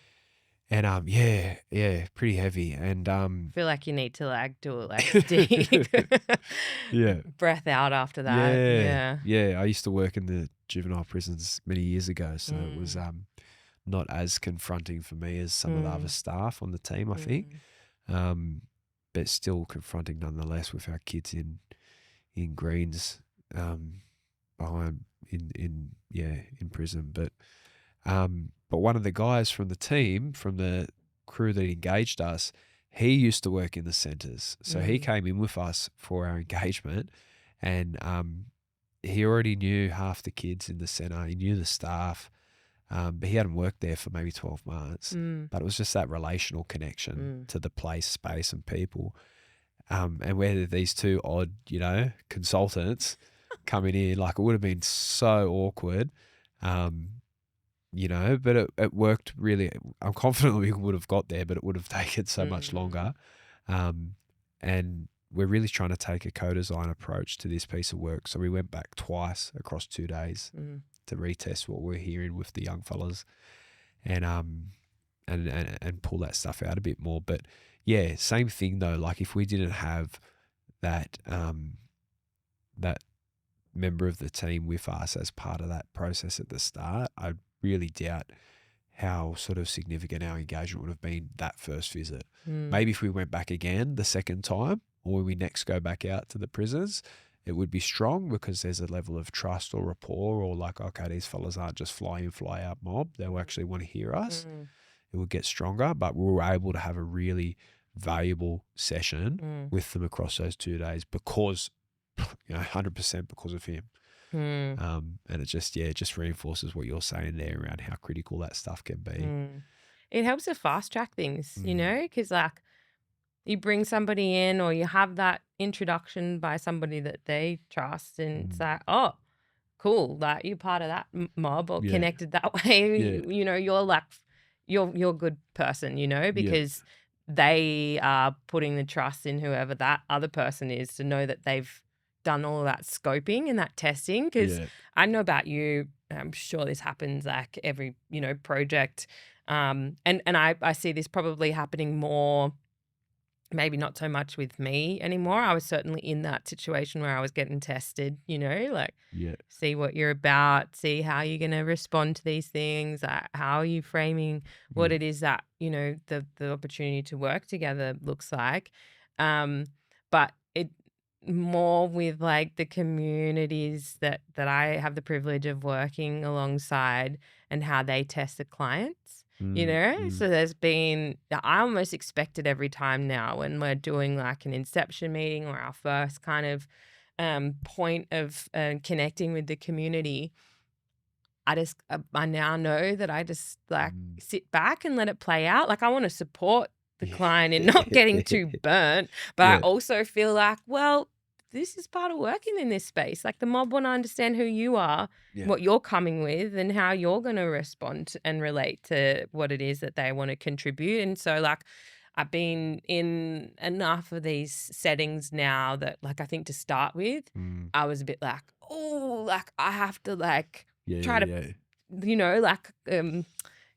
And yeah, pretty heavy. And Feel like you need to like do it like deep yeah, breath out after that. yeah, Yeah. yeah. I used to work in the juvenile prisons many years ago, so it was Mm, not as confronting for me as some of the other mm, staff on the team, I think. mm, Um, but still confronting nonetheless with our kids in Greens, um, behind in prison. But one of the guys from the team, from the crew that engaged us, he used to work in the centres. So he mm, came in with us for our engagement, and he already knew half the kids in the centre. He knew the staff, but he hadn't worked there for maybe 12 months. mm, But it was just that relational connection mm, to the place, space, and people. And where these two odd, consultants coming in, like it would have been so awkward. Um, but it worked really. I'm confident we would have got there, but it would have taken so much mm, longer. Um, and we're really trying to take a co-design approach to this piece of work. So we went back twice across 2 days mm, to retest what we're hearing with the young fellas and and pull that stuff out a bit more. But yeah, same thing though. Like if we didn't have that that member of the team with us as part of that process at the start, I really doubt how sort of significant our engagement would have been that first visit. mm, Maybe if we went back again the second time, or when we next go back out to the prisons, it would be strong because there's a level of trust or rapport, or like, okay, these fellas aren't just fly in, fly out mob. They'll actually want to hear us. mm, It would get stronger, but we were able to have a really valuable session mm, with them across those 2 days because, 100% because of him. mm, And it just reinforces what you're saying there around how critical that stuff can be. mm. It helps to fast track things, Mm, because like you bring somebody in or you have that introduction by somebody that they trust, and it's mm. like, oh, cool, like you're part of that mob or Yeah, connected that way. yeah, You're like, you're a good person, yeah, because they are putting the trust in whoever that other person is to know that they've done all of that scoping and that testing. Because yeah. I know about you, I'm sure this happens like every project, and I see this probably happening more. Maybe not so much with me anymore. I was certainly in that situation where I was getting tested, like Yeah. see what you're about, see how you're going to respond to these things, how are you framing what Mm, it is that, the opportunity to work together looks like. Um, but it more with like the communities that I have the privilege of working alongside and how they test the clients. mm, mm, So there's been, I almost expect it every time now when we're doing like an inception meeting or our first kind of point of connecting with the community. I now know that I just like mm. sit back and let it play out. Like I want to support the client in not getting too burnt. But I Yeah. also feel like, well, this is part of working in this space. Like the mob want to understand who you are, Yeah. what you're coming with, and how you're going to respond and relate to what it is that they want to contribute. And so, like, I've been in enough of these settings now that, like, I think to start with, Mm. I was a bit like, oh, like I have to like Yeah, try to, yeah, like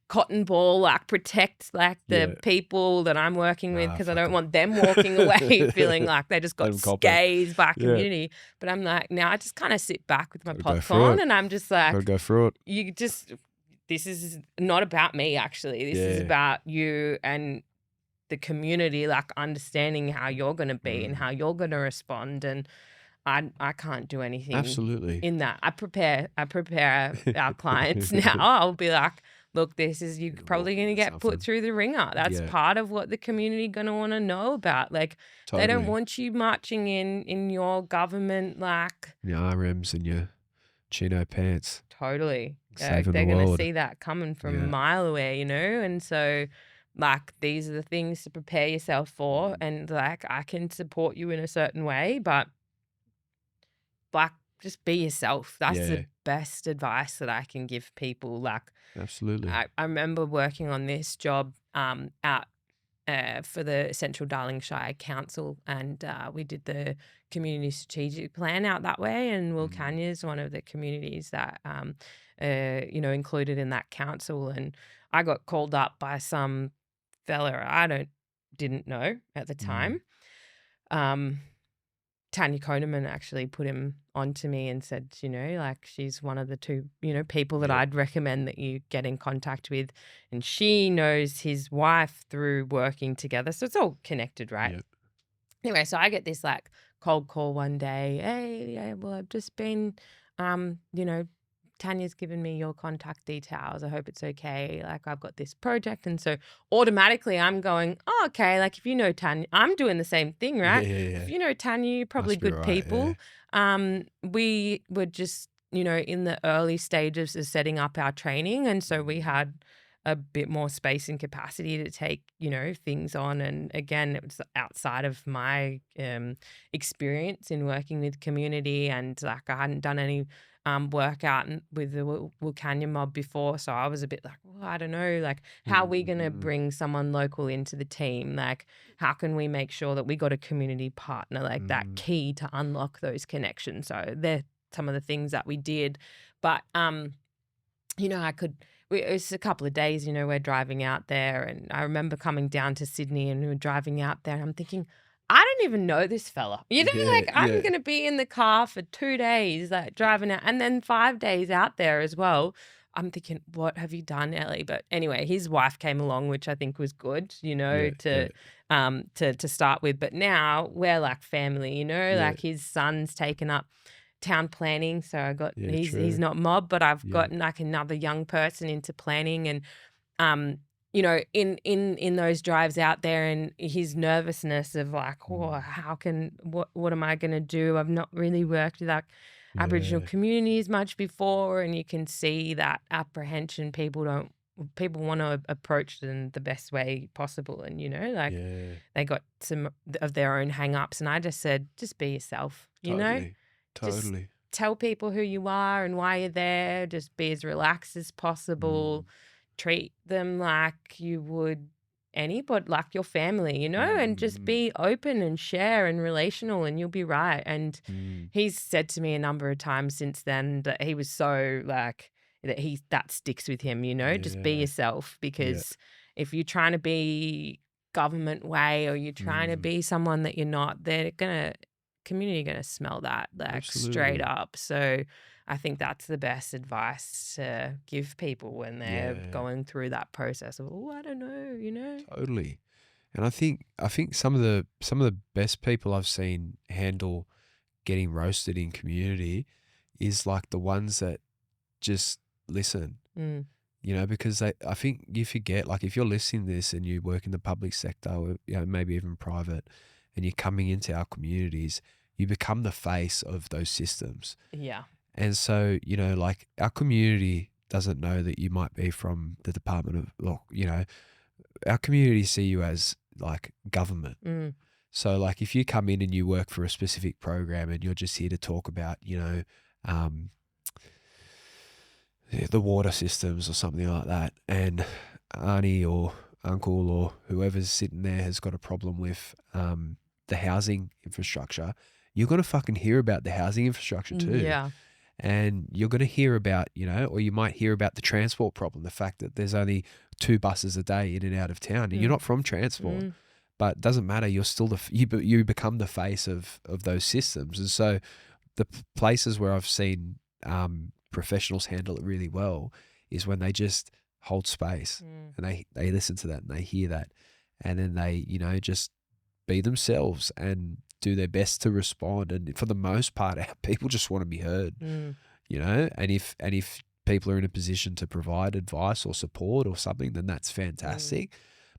cotton ball, like protect like the yeah. people that I'm working with Nah, because I fuck don't 'em. want them walking away feeling like they just Let got 'em cop it. scathed by Yeah. community. But I'm like, now I just kind of sit back with my Gotta go through popcorn it. and I'm just Gotta like, go through it. you just, this is not about me actually. This is Yeah. about you and the community, like understanding how you're going to be and Mm. how you're going to respond. And I can't do anything Absolutely. in that. I prepare our clients now. I'll be like, look, this is you Gonna walk probably going to into get put something. through the ringer. That's Yeah, part of what the community going to want to know about. Like they don't totally. want you marching in your government like Your RMs and your chino pants, totally. saving the They're going to world. see that coming from a Yeah. mile away, And so like these are the things to prepare yourself for Mm. and like I can support you in a certain way, but like just be yourself. That's the Yeah, best advice that I can give people. Like absolutely. I remember working on this job out for the Central Darling Shire Council, and we did the community strategic plan out that way. And Mm. Wilcannia is one of the communities that included in that council. And I got called up by some fella I didn't know at the Mm. time. Um, Tanya Koneman actually put him onto me and said, like she's one of the two, people that Yep, I'd recommend that you get in contact with. And she knows his wife through working together. So it's all connected, right? yep. Anyway, so I get this like cold call one day. Hey, yeah, well, I've just been, um, you know, Tanya's given me your contact details. I hope it's okay. Like I've got this project. And so automatically I'm going, oh, okay. Like if you know Tanya, I'm doing the same thing, Yeah, right? yeah, If yeah. you know Tanya, you're probably Must be good right, yeah. people. We were just, in the early stages of setting up our training. And so we Mm. had a bit more space and capacity to take, things on. And again, it was outside of my experience in working with community, and like I hadn't done any work out with the Wilcannia mob before. So I was a bit like, well, I don't know, like how are we going to Mm, bring someone local into the team? Like how can we make sure that we got a community partner, like that mm. key to unlock those connections? So they're some of the things that we did. But I could. It was a couple of days, we're driving out there, and I remember coming down to Sydney, and we were driving out there, and I'm thinking, I don't even know this fella. Yeah, Like I'm yeah. gonna be in the car for 2 days, like driving out, and then 5 days out there as well. I'm thinking, what have you done, Ellie? But anyway, his wife came along, which I think was good, Yeah, yeah, to start with. But now we're like family, yeah, like his son's taken up town planning. So I got yeah, he's true. not mob, but I've Yeah. gotten like another young person into planning. And in those drives out there and his nervousness of like, oh, Mm. what am I gonna do? I've not really worked with like Aboriginal Yeah, communities much before, and you can see that apprehension. People want to approach them the best way possible, and like yeah. they got some of their own hang-ups, and I just said, just be yourself, Totally, just totally. tell people who you are and why you're there. Just be as relaxed as Mm, possible. Treat them like you would anybody, like your family, and just mm, be open and share and relational, and you'll be right. And mm. he's said to me a number of times since then that he was so like that sticks with him, just be Yeah, yourself, yeah. because if you're trying to be government way or you're trying to Mm. be someone that you're not, they're gonna community gonna smell that like straight Absolutely. up. So I think that's the best advice to give people when they're Yeah, going through that process of, oh, I don't know. totally. And I think some of the best people I've seen handle getting roasted in community is like the ones that just listen, Mm, because I think you forget, like if you're listening to this and you work in the public sector or, maybe even private, and you're coming into our communities, you become the face of those systems. yeah. And so, like our community doesn't know that you might be from the Department of, look, our community see you as like government. Mm. So like if you come in and you work for a specific program and you're just here to talk about, um, the water systems or something like that, and auntie or uncle or whoever's sitting there has got a problem with the housing infrastructure, you're going to fucking hear about the housing infrastructure too. Yeah. And you're going to hear about, or you might hear about the transport problem, the fact that there's only 2 buses a day in and out of town, and you're Mm. not from transport. Mm. But it doesn't matter. You're still you become the face of those systems, and so the places where I've seen professionals handle it really well is when they just hold space Mm. and they listen to that and they hear that, and then they just be themselves and do their best to respond. And for the most part, people just want to be heard, Mm. and if people are in a position to provide advice or support or something, then that's fantastic.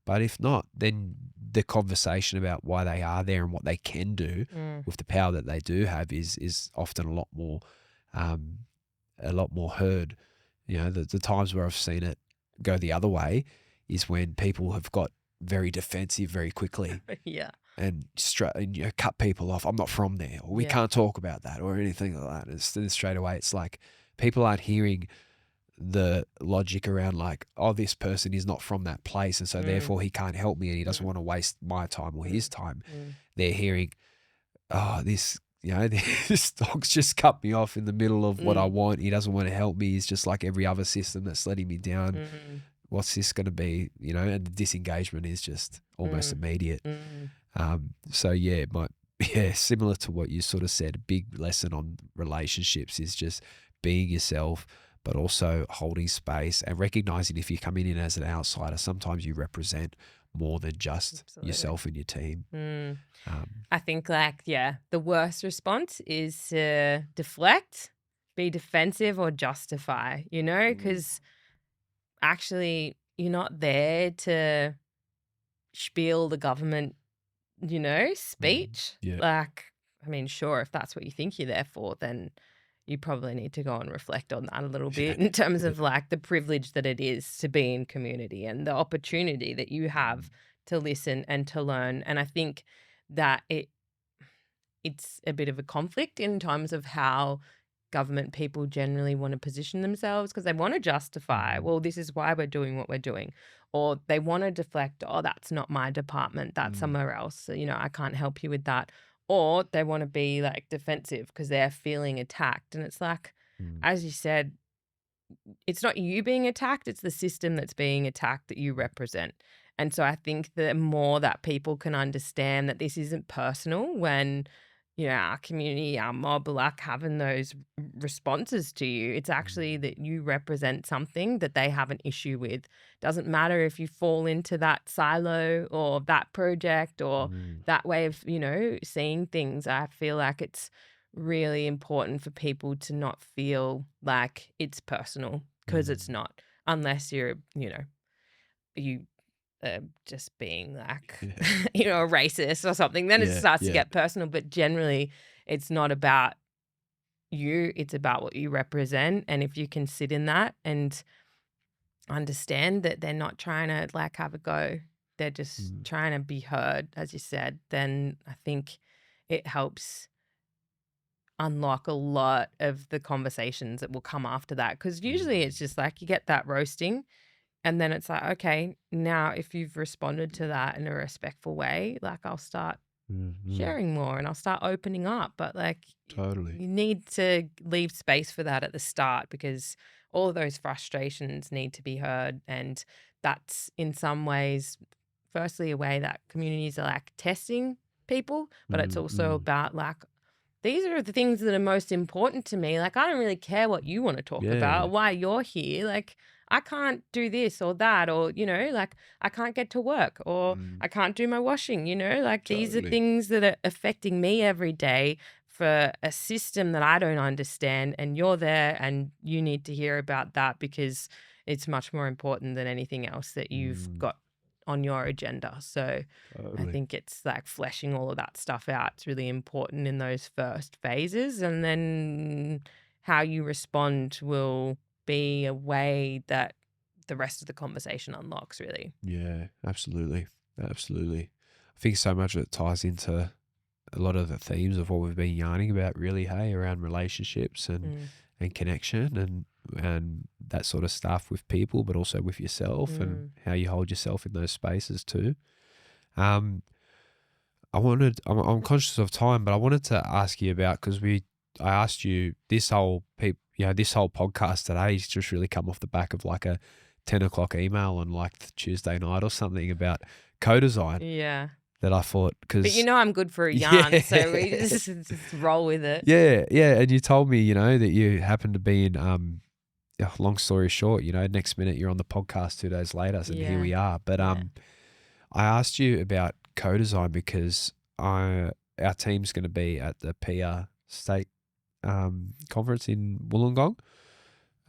But if not, then the conversation about why they are there and what they can do Mm. with the power that they do have is often a lot more heard. The times where I've seen it go the other way is when people have got very defensive very quickly Yeah. and cut people off. I'm not from there, or we Yeah. can't talk about that, or anything like that. And then straight away, it's like people aren't hearing the logic around like, oh, this person is not from that place, and so therefore he can't help me, and he doesn't want to waste my time or his time. Mm. They're hearing, oh, this this dog's just cut me off in the middle of what I want. He doesn't want to help me. He's just like every other system that's letting me down. Mm. What's this going to be? And the disengagement is just almost immediate. So yeah, similar to what you sort of said, a big lesson on relationships is just being yourself, but also holding space and recognizing if you're coming in as an outsider, sometimes you represent more than just yourself and your team. I think the worst response is to deflect, be defensive, or justify, because actually you're not there to spiel the government, speech. Yeah. Like, I mean, sure, if that's what you think you're there for, then you probably need to go and reflect on that a little bit in terms of like the privilege that it is to be in community and the opportunity that you have to listen and to learn. And I think that it's a bit of a conflict in terms of how government people generally want to position themselves, because they want to justify, well, this is why we're doing what we're doing, or they want to deflect, oh, that's not my department, that's somewhere else, so, I can't help you with that. Or they want to be like defensive because they're feeling attacked. And it's like, as you said, it's not you being attacked, it's the system that's being attacked that you represent. And so I think the more that people can understand that this isn't personal when, our community, our mob are like having those responses to you, it's actually that you represent something that they have an issue with. Doesn't matter if you fall into that silo or that project or that way of, seeing things. I feel like it's really important for people to not feel like it's personal, because it's not, unless you're, you just being like, a racist or something, then it starts to get personal. But generally, it's not about you, it's about what you represent. And if you can sit in that and understand that they're not trying to like have a go, they're just trying to be heard, as you said, then I think it helps unlock a lot of the conversations that will come after that. Because usually it's just like you get that roasting, and then it's like, okay, now if you've responded to that in a respectful way, like I'll start sharing more and I'll start opening up. But like, Totally. you need to leave space for that at the start, because all of those frustrations need to be heard. And that's in some ways, firstly, a way that communities are like testing people, but it's also about like, these are the things that are most important to me. Like, I don't really care what you want to talk about, why you're here. Like, I can't do this or that, or, like I can't get to work, or I can't do my washing, like these are Totally. things that are affecting me every day for a system that I don't understand. And you're there and you need to hear about that, because it's much more important than anything else that you've got on your agenda. So I think it's like fleshing all of that stuff out. It's really important in those first phases. And then how you respond will be a way that the rest of the conversation unlocks, really. Yeah, absolutely. Absolutely. I think so much of it ties into a lot of the themes of what we've been yarning about, really, hey, around relationships Mm, and connection and that sort of stuff with people, but also with yourself and mm. how you hold yourself in those spaces too. Um, I'm conscious of time, but I wanted to ask you about, because I asked you this whole podcast today's just really come off the back of like a 10 o'clock email on like the Tuesday night or something about co-design Yeah. that I thought, But you because know I'm good for a yarn, yeah, so we just roll with it. yeah, and you told me, that you happened to be in long story short, next minute you're on the podcast 2 days later, and here Yeah. we are. But Yeah. I asked you about co-design because our team's going to be at the PR State conference in Wollongong.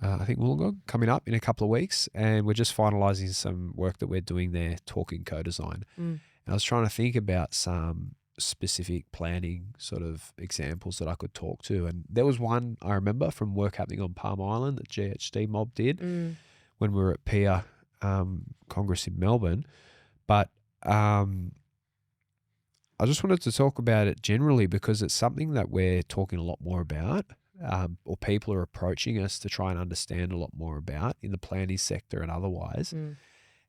I think Wollongong coming up in a couple of weeks, and we're just finalising some work that we're doing there, talking co-design. Mm. And I was trying to think about some specific planning sort of examples that I could talk to, and there was one I remember from work happening on Palm Island that GHD Mob did Mm. when we were at PR Congress in Melbourne. But I just wanted to talk about it generally because it's something that we're talking a lot more about, or people are approaching us to try and understand a lot more about in the planning sector and otherwise. Mm.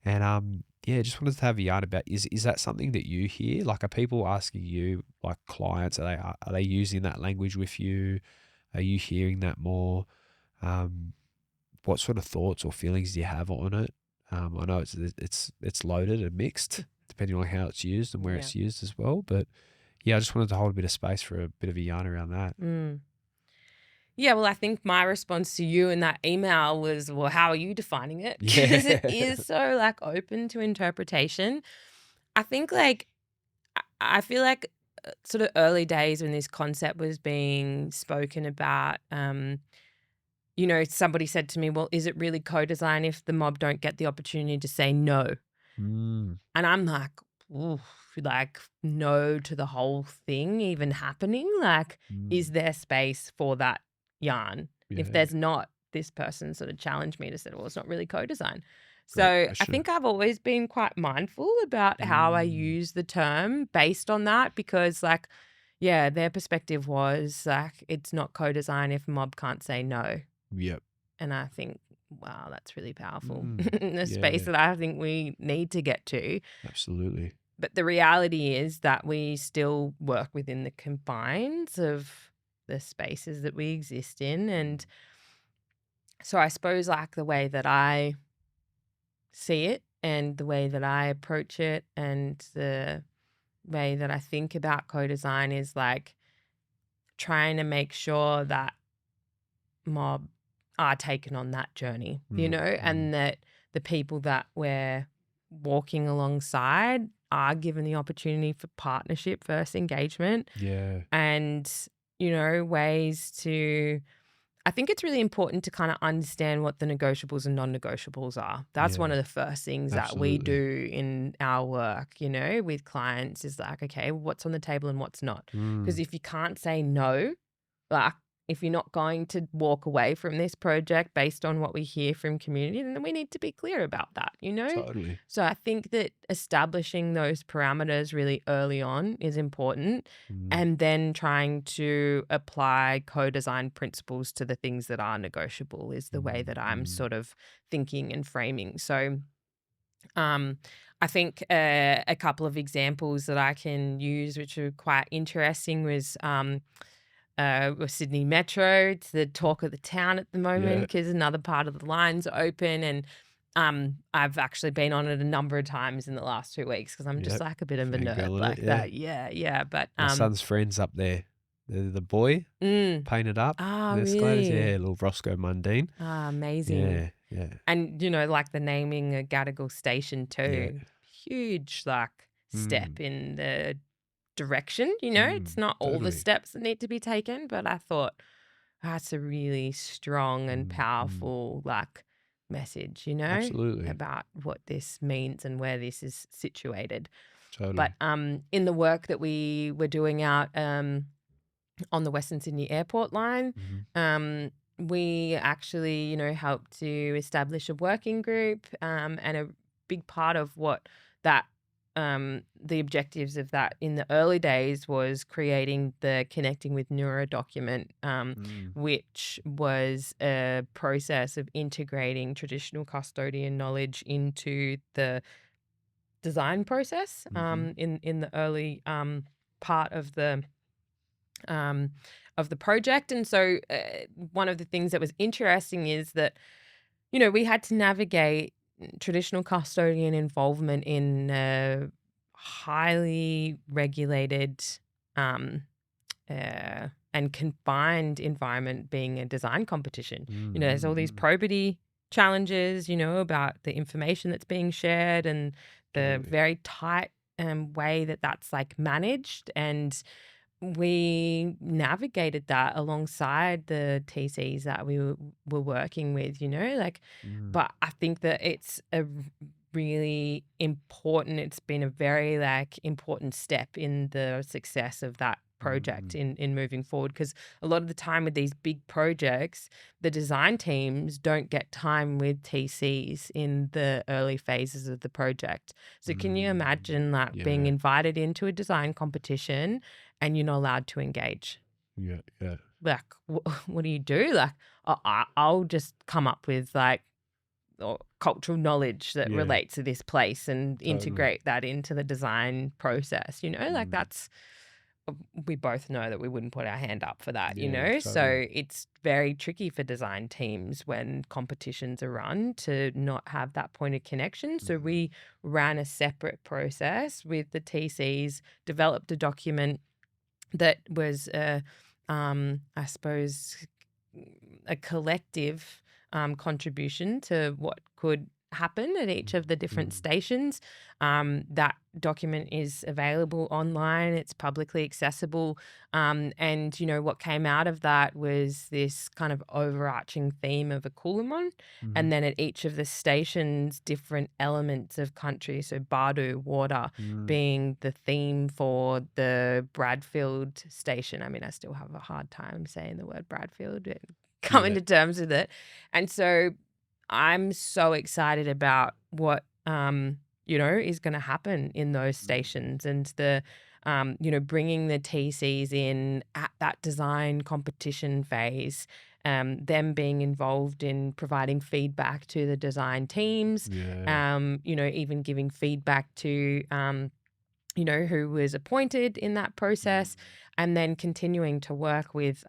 And yeah, just wanted to have a yarn about, is that something that you hear? Like, are people asking you, like clients, are they using that language with you? Are you hearing that more? What sort of thoughts or feelings do you have on it? I know it's loaded and mixed depending on how it's used and where Yeah. it's used as well. But yeah, I just wanted to hold a bit of space for a bit of a yarn around that. Mm. Yeah, well, I think my response to you in that email was, well, how are you defining it? Because it Yeah. is so like open to interpretation. I think like I feel like sort of early days when this concept was being spoken about, somebody said to me, well, is it really co-design if the mob don't get the opportunity to say no? Mm, And I'm like, oof, like no to the whole thing even happening. Like, is mm, there space for that yarn? If yeah. there's not, this person sort of challenged me to say, well, it's not really co-design. Great So I question. think I've always been quite mindful about how I Mm, use the term based on that because, like, yeah, their perspective was like, it's not co-design if mob can't say no. yep. And I think, wow, that's really powerful. Mm, The space yeah, that I think we need to get to. absolutely. But the reality is that we still work within the confines of the spaces that we exist in. And so I suppose like the way that I see it and the way that I approach it and the way that I think about co-design is like trying to make sure that mob are taken on that journey, Mm, mm, and that the people that we're walking alongside are given the opportunity for partnership versus engagement yeah, and, ways to. I think it's really important to kind of understand what the negotiables and non-negotiables are. That's one yeah, of the first things that we absolutely. do in our work, with clients is like, okay, what's on the table and what's not. Because Mm, if you can't say no, like, if you're not going to walk away from this project based on what we hear from community, then we need to be clear about that. totally. So I think that establishing those parameters really early on is important Mm, and then trying to apply co-design principles to the things that are negotiable is the way mm, that I'm mm, sort of thinking and framing. So um, I think a couple of examples that I can use, which are quite interesting, was Sydney Metro. It's the talk of the town at the moment yeah, because another part of the line's open, and I've actually been on it a number of times in the last 2 weeks because I'm just yep. like a bit of a nerd Fangirling it, like yeah. that. Yeah, yeah, but My son's friends up there. The boy painted up ah, the escalators. Yeah, really? little Roscoe Mundine. Ah, amazing. Yeah, yeah. And like the naming a Gadigal station Yeah. too, huge like Mm, step in the direction. It's mm, not all the totally. steps that need to be taken, but I thought that's a really strong and Mm, mm, powerful like message, absolutely. about what this means and where this is situated. But Totally. in the work that we were doing out on the Western Sydney Airport line, Mhm. we actually, helped to establish a working group, and a big part of what that the objectives of that in the early days was creating the Connecting with Neuro document, Mm. which was a process of integrating traditional custodian knowledge into the design process, Mhm. in the early part um, of the project. And so, one of the things that was interesting is that, we had to navigate traditional custodian involvement in a highly regulated, um, and confined environment, being a design competition. There's all these Mm. probity challenges, about the information that's being shared, and the Totally. very tight way that that's like managed. And we navigated that alongside the TCs that we were working with, like, Mm. but I think that it's a really important, it's been a very like important step in the success of that project Mm. in moving forward, because a lot of the time with these big projects, the design teams don't get time with TCs in the early phases of the project. So can you Mm. imagine like being Yeah. invited into a design competition and you're not allowed to engage? Yeah. Yeah. Like, what do you do? Like, I'll just come up with like or cultural knowledge that Yeah. relates to this place and Totally. integrate that into the design process, like Mm. that's we both know that we wouldn't put our hand up for that, Yeah. Totally. so it's very tricky for design teams when competitions are run to not have that point of connection. So Mm. we ran a separate process with the TCs, developed a document that was I suppose, a collective contribution to what could happen at each of the different Mm. stations. That document is available online, it's publicly accessible. And what came out of that was this kind of overarching theme of a Coolamon. Mhm. And then at each of the stations, different elements of country. So Bardu, water, Mm. being the theme for the Bradfield station. I mean, I still have a hard time saying the word Bradfield, coming Yeah. to terms with it. And so I'm so excited about what, is going to happen in those Mm. stations, and bringing the TCs in at that design competition phase, them being involved in providing feedback to the design teams, Yeah. even giving feedback to, who was appointed in that process, Mm. and then continuing to work with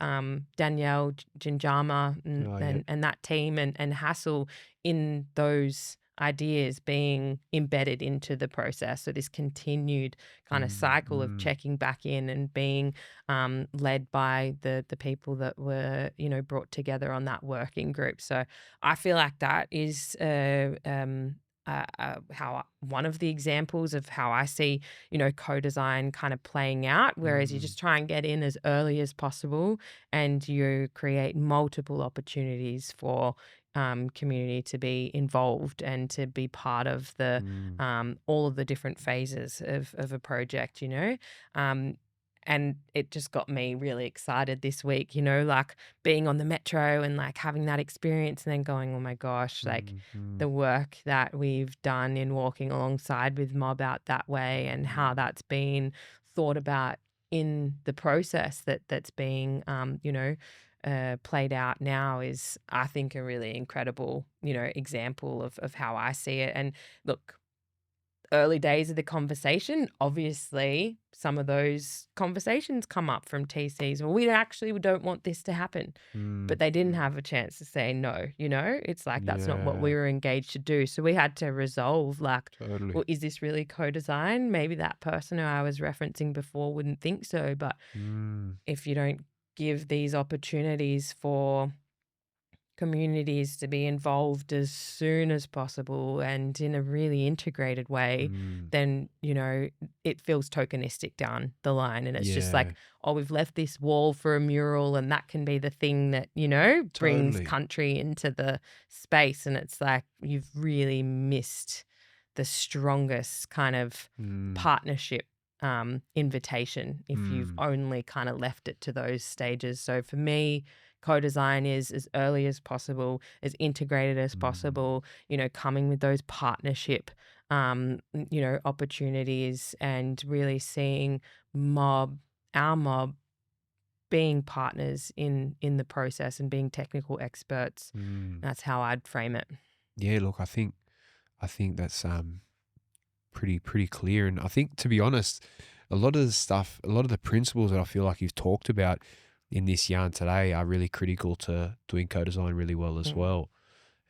Danielle Jinjama and, Oh, yeah. and, and that team, and Hassel in those ideas being embedded into the process. So this continued kind of Mm. cycle of Mm. checking back in and being led by the people that were, brought together on that working group. So I feel like that is one of the examples of how I see, co-design kind of playing out, whereas you Mm. just try and get in as early as possible and you create multiple opportunities for community to be involved and to be part of the Mm. all of the different phases of a project, and it just got me really excited this week, like being on the metro and like having that experience and then going, oh my gosh, like Mm. Mm. the work that we've done in walking alongside with Mob Out That Way, and how Mm. that's been thought about in the process that's being, played out now, is, I think, a really incredible, example of how I see it. And look, early days of the conversation, obviously, some of those conversations come up from TCs. Well, we don't want this to happen, but Mm. they didn't Mm. have a chance to say no. It's like that's not what we Yeah. were engaged to do. So we had to resolve, like, Totally. well, is this really co-design? Maybe that person who I was referencing before wouldn't think so, but Mm. if you don't give these opportunities for communities to be involved as soon as possible and in a really integrated way, Mm. then, it feels tokenistic down the line. And it's just Yeah. like, oh, we've left this wall for a mural, and that can be the thing that, brings Totally. country into the space. And it's like, you've really missed the strongest kind of Mm. partnership invitation if you've Mm. only kind of left it to those stages. So for me, co-design is as early as possible, as integrated as Mm. possible, coming with those partnership opportunities, and really seeing our mob being partners in the process and being technical experts. Mm. That's how I'd frame it. Yeah, look, I think that's pretty clear. And I think, to be honest, a lot of the stuff, a lot of the principles that I feel like you've talked about in this yarn today are really critical to doing co-design really well as Mm. well.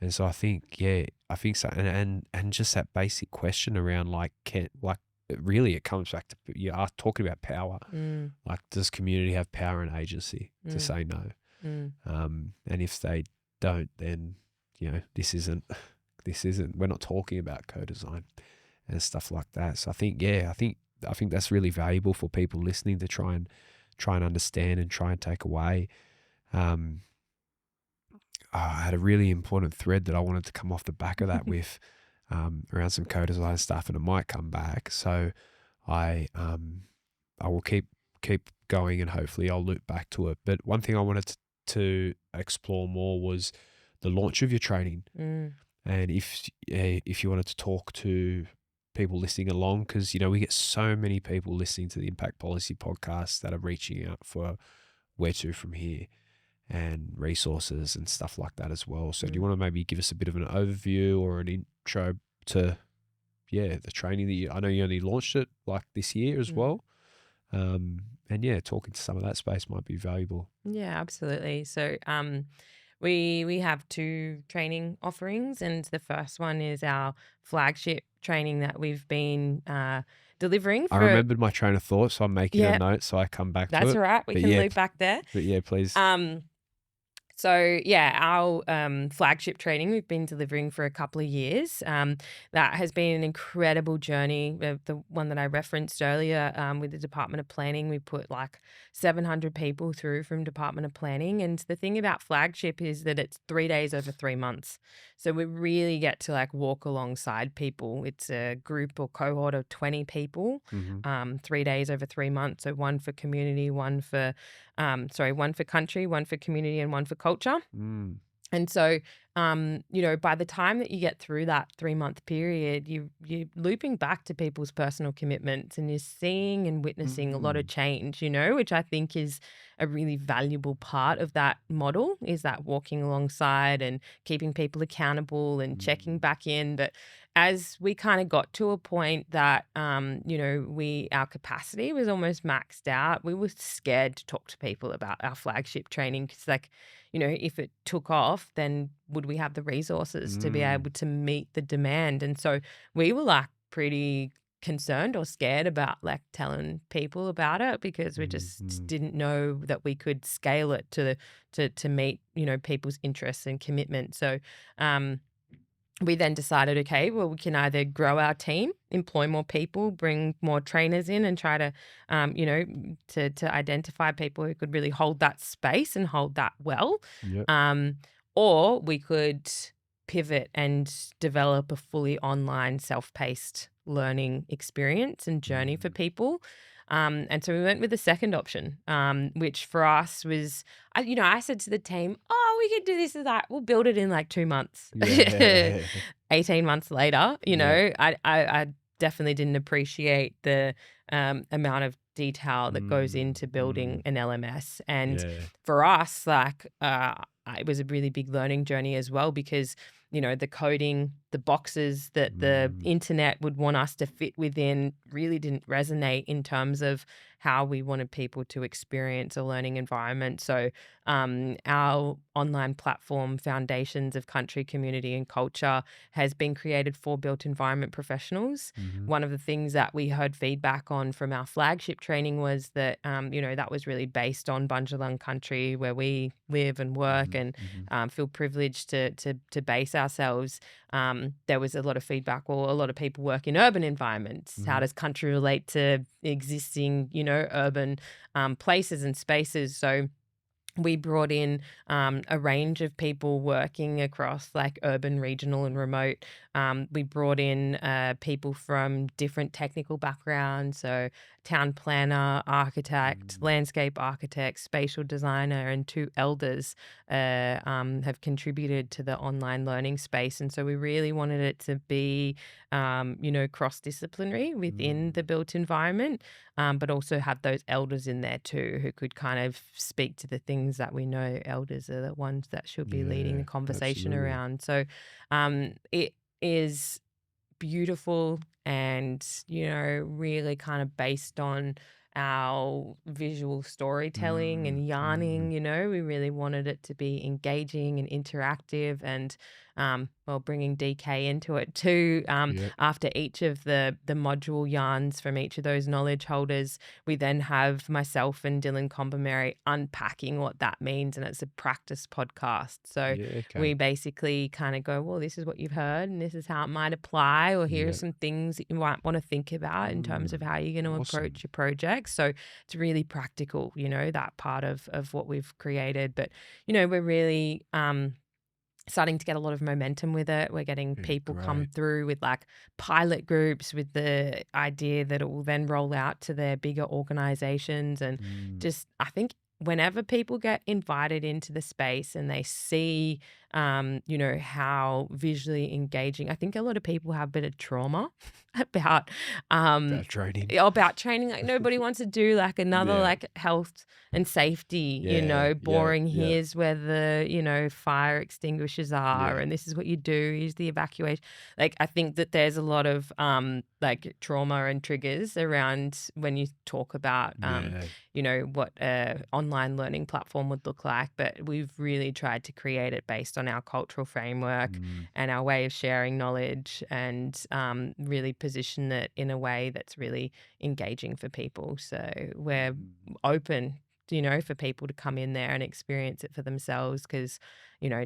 And so I think, yeah, I think so. And just that basic question around like, really it comes back to, you are talking about power. Mm. Like, does community have power and agency to Mm. say no? Mm. And if they don't, then, this isn't, we're not talking about co-design and stuff like that. So I think, yeah, I think that's really valuable for people listening to try and understand and try and take away. I had a really important thread that I wanted to come off the back of that with, around some co-design stuff, and it might come back. So I will keep going, and hopefully I'll loop back to it. But one thing I wanted to explore more was the launch of your training, Mm. and if you wanted to talk to people listening along, because we get so many people listening to the Impact Policy podcast that are reaching out for where to from here and resources and stuff like that as well. So do you Mm. want to maybe give us a bit of an overview or an intro to, the training that I know you only launched it like this year as Mm. well. And yeah, talking to some of that space might be valuable. Yeah, absolutely. So we have two training offerings, and the first one is our flagship training that we've been delivering I for. remembered my train of thought, so I'm making a Yeah, note so I come back to that's it. all right. We But can yeah, loop back there. please. Um, So yeah, our flagship training we've been delivering for a couple of years. That has been an incredible journey. The one that I referenced earlier, with the Department of Planning, we put like 700 people through from Department of Planning. And the thing about flagship is that it's 3 days over 3 months. So we really get to like walk alongside people. It's a group or cohort of 20 people, Mm-hmm. 3 days over 3 months. So one for community, one for country, one for community, and one for culture. Mm. And so, by the time that you get through that 3 month period, you're looping back to people's personal commitments, and you're seeing and witnessing a lot of Mm. change, which I think is a really valuable part of that model, is that walking alongside and keeping people accountable and checking Mm. back in. But as we kind of got to a point that, our capacity was almost maxed out, we were scared to talk to people about our flagship training because, like, if it took off, then would we have the resources to be Mm. able to meet the demand? And so we were like pretty concerned or scared about like telling people about it because we just Mm. didn't know that we could scale it to meet, people's interests and commitment. So um we then decided, okay, well, we can either grow our team, employ more people, bring more trainers in, and try to, to identify people who could really hold that space and hold that well, Yep. um, or we could pivot and develop a fully online, self-paced learning experience and journey for Mm. people. And so we went with the second option, which for us was, I said to the team, "Oh, we could do this or that. We'll build it in like 2 months." Yeah. 18 months later, Yeah. I definitely didn't appreciate the amount of detail that goes Mm. into building Mm. an LMS. And Yeah. for us, like, it was a really big learning journey as well because, the coding, the boxes that the Mm. internet would want us to fit within really didn't resonate in terms of how we wanted people to experience a learning environment. So, our online platform, Foundations of Country, Community and Culture, has been created for built environment professionals. Mhm. One of the things that we heard feedback on from our flagship training was that, that was really based on Bundjalung country where we live and work Mhm. and Mhm. feel privileged to base ourselves. There was a lot of feedback, well, a lot of people work in urban environments. How Mhm. does country relate to existing, urban places and spaces? So we brought in a range of people working across like urban, regional, and remote. We brought in people from different technical backgrounds, so town planner, architect, Mm. landscape architect, spatial designer, and 2 elders have contributed to the online learning space. And so we really wanted it to be, cross-disciplinary within the Mm. built environment, but also have those elders in there too who could kind of speak to the things that we know elders are the ones that should be leading the Yeah, conversation absolutely. around. So it is beautiful and, really kind of based on our visual storytelling Mm. and yarning. Mm. We really wanted it to be engaging and interactive and, bringing DK into it too. Yep. After each of the module yarns from each of those knowledge holders, we then have myself and Dylan Combermary unpacking what that means, and it's a practice podcast. So Yeah, we okay. basically kind of go, well, this is what you've heard, and this is how it might apply, or here are Yeah. some things that you might want to think about in terms of Mm. how you're going to approach Awesome. your project. So it's really practical, that part of what we've created. But, we're really starting to get a lot of momentum with it. We're getting Yeah, people come great. through with like pilot groups with the idea that it will then roll out to their bigger organizations. And Mm. just, I think whenever people get invited into the space and they see, how visually engaging, I think a lot of people have a bit of trauma about, um, About training. about training. Like nobody wants to do like another Yeah. like health and safety, Yeah, yeah, boring. yeah, Here's where the, fire extinguishers are, yeah, and this is what you do. Here's the evacuation. Like, I think that there's a lot of like trauma and triggers around when you talk about yeah. what a online learning platform would look like. But we've really tried to create it based on our cultural framework Mm. and our way of sharing knowledge, and really position it in a way that's really engaging for people. So we're Mm. open, for people to come in there and experience it for themselves because,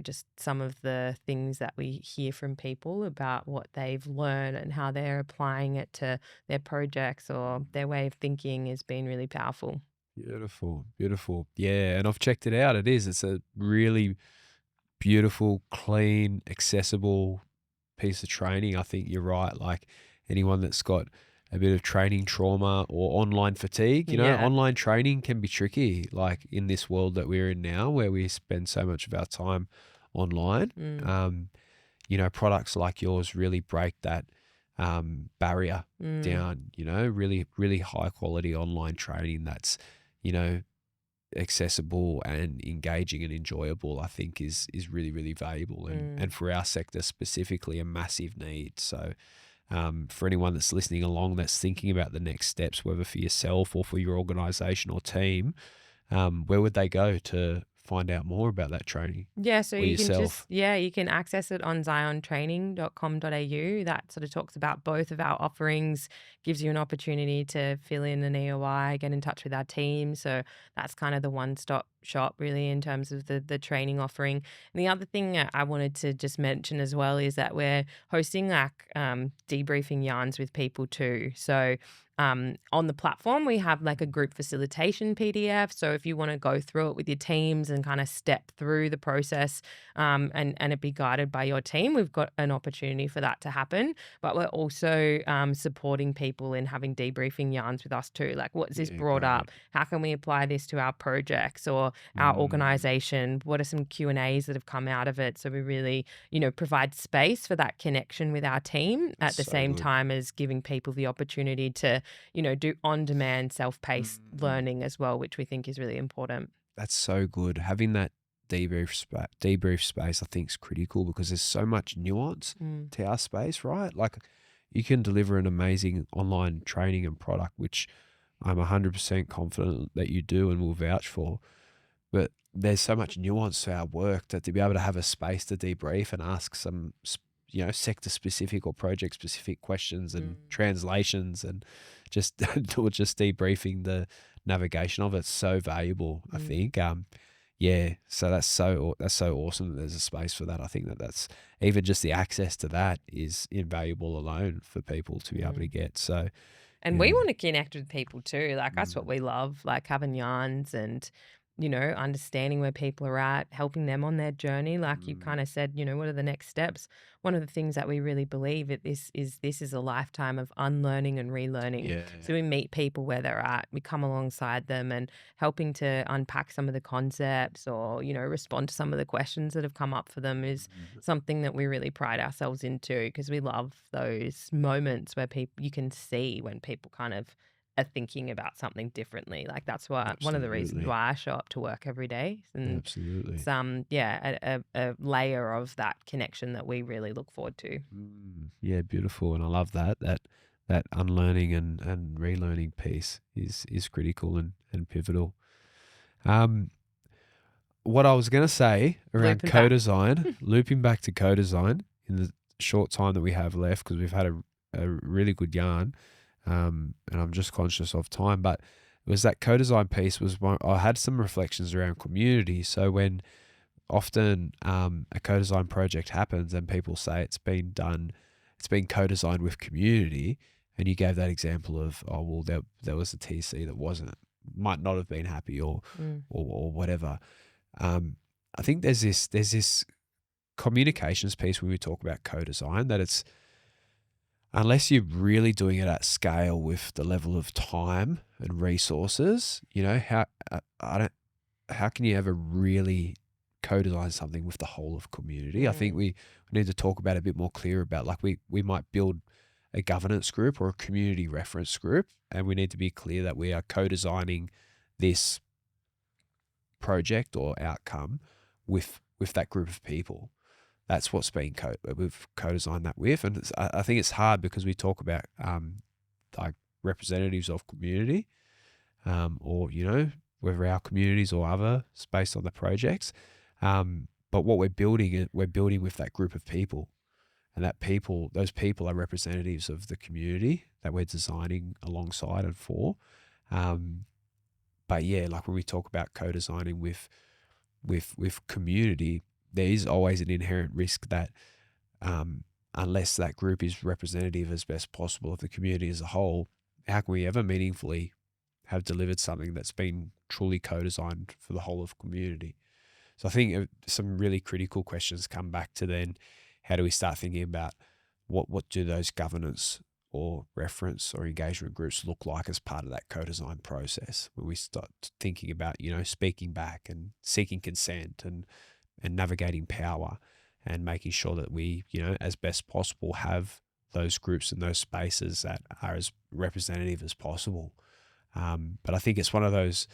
just some of the things that we hear from people about what they've learned and how they're applying it to their projects or their way of thinking has been really powerful. Beautiful, beautiful. Yeah, and I've checked it out. It's a really beautiful, clean, accessible piece of training. I think you're right. Like anyone that's got a bit of training trauma or online fatigue, Yeah. online training can be tricky. Like in this world that we're in now, where we spend so much of our time online, Mm, um, products like yours really break that barrier mm, down. Really, really high quality online training that's, you know, accessible and engaging and enjoyable, I think is really, really valuable and mm. for our sector specifically a massive need. So for anyone that's listening along that's thinking about the next steps, whether for yourself or for your organization or team, where would they go to find out more about that training Yeah, so or you can yourself? you can access it on ziontraining.com.au. That sort of talks about both of our offerings, gives you an opportunity to fill in an EOI, get in touch with our team. So that's kind of the one-stop shop really in terms of the training offering. And the other thing I wanted to just mention as well is that we're hosting like debriefing yarns with people too. So on the platform, we have like a group facilitation PDF. So if you want to go through it with your teams and kind of step through the process, and it be guided by your team, we've got an opportunity for that to happen. But we're also supporting people in having debriefing yarns with us too. Like, what's this Yeah, brought great. up? How can we apply this to our projects or our Mm, organization? What are some Q&As that have come out of it? So we really, provide space for that connection with our team that's at the so same good. time as giving people the opportunity to do on-demand self-paced Mm. learning as well, which we think is really important. That's so good. Having that debrief space, I think, is critical because there's so much nuance Mm, to our space, right? Like, you can deliver an amazing online training and product, which I'm 100% confident that you do and will vouch for. But there's so much nuance to our work that to be able to have a space to debrief and ask some, sector specific or project specific questions and mm, translations and just or just debriefing the navigation of it's so valuable. I mm, think. Yeah, so that's so awesome that there's a space for that. I think that that's even just the access to that is invaluable alone for people to be able to mm. get. So And we yeah, want to connect with people too. Like that's what mm, we love, like having yarns and understanding where people are at, helping them on their journey. Like you Mm. kind of said, what are the next steps? One of the things that we really believe that this is a lifetime of unlearning and relearning. Yeah. So we meet people where they're at, we come alongside them and helping to unpack some of the concepts or, respond to some of the questions that have come up for them is Mm. something that we really pride ourselves into because we love those moments where you can see when people kind of are thinking about something differently. Like that's why one of the reasons Absolutely. why I show up to work every day. And it's Absolutely. yeah, a layer of that connection that we really look forward to. Yeah, beautiful, and I love that unlearning and relearning piece is critical and pivotal. Um, what I was going to say around Looping back. co-design, looping back to co-design in the short time that we have left, because we've had a really good yarn, and I'm just conscious of time, but it was that co-design piece was one, I had some reflections around community. So when often a co-design project happens and people say it's been done, it's been co-designed with community, and you gave that example of, oh well, there was a TC that might not have been happy Mm, or whatever. I think there's this communications piece when we talk about co-design, that it's, unless you're really doing it at scale with the level of time and resources, I don't, how can you ever really co-design something with the whole of community? I think mm, we need to talk about a bit more clear about, like, we might build a governance group or a community reference group, and we need to be clear that we are co-designing this project or outcome with that group of people. That's what's been we've co-designed that with, and I think it's hard because we talk about like representatives of community, or whether our communities or others based on the projects. But what we're building with that group of people, and those people are representatives of the community that we're designing alongside and for. Um, but yeah, like when we talk about co-designing with community, there is always an inherent risk that um, unless that group is representative as best possible of the community as a whole, how can we ever meaningfully have delivered something that's been truly co-designed for the whole of community? So I think some really critical questions come back to then, how do we start thinking about what do those governance or reference or engagement groups look like as part of that co-design process, when we start thinking about, speaking back and seeking consent and navigating power and making sure that we, as best possible, have those groups and those spaces that are as representative as possible. But I think it's one of those,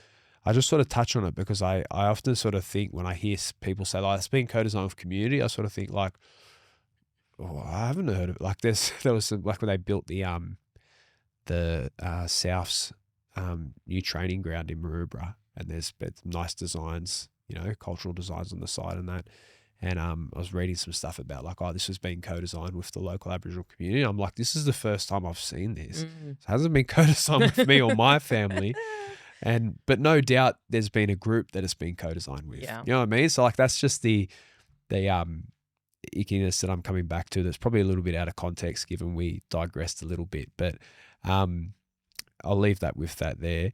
I just sort of touch on it because I often sort of think when I hear people say, like, it's been co-designed with community, I sort of think like, oh, I haven't heard of it. Like there was some, like when they built the South's new training ground in Maroubra, and there's been some nice designs, cultural designs on the side and that. And I was reading some stuff about, like, oh, this has been co-designed with the local Aboriginal community. I'm like, this is the first time I've seen this. mm. So it hasn't been co-designed with me or my family. But no doubt there's been a group that it's been co-designed with. Yeah. You know what I mean? So like that's just the ickiness that I'm coming back to. That's probably a little bit out of context given we digressed a little bit. But I'll leave that with that there.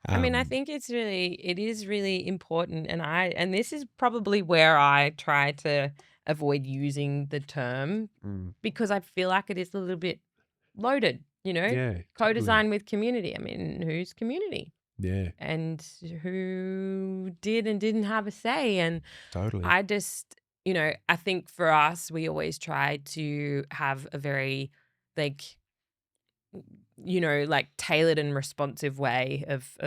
I mean, I Um, think it is really important. And this is probably where I try to avoid using the term mm, because I feel like it is a little bit loaded, yeah, totally. co-design with community. I mean, who's community? Yeah, And who did and didn't have a say. And totally. I just, I think for us, we always try to have a very like, like tailored and responsive way of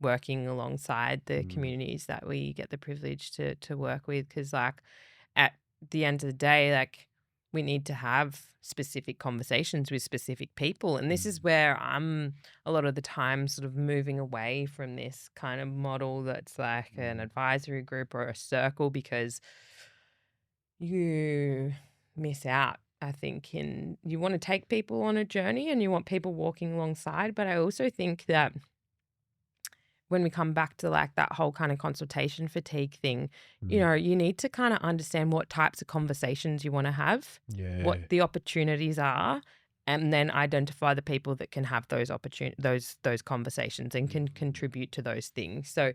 working alongside the Mm, communities that we get the privilege to work with. Because like at the end of the day, like we need to have specific conversations with specific people. And this is mm, where I'm a lot of the time sort of moving away from this kind of model that's like an mm, advisory group or a circle because you miss out, I think, in you want to take people on a journey and you want people walking alongside. But I also think that when we come back to like that whole kind of consultation fatigue thing, mm. you need to kind of understand what types of conversations you want to have, what Yeah. the opportunities are, and then identify the people that can have those those conversations and can Mm. contribute to those things. So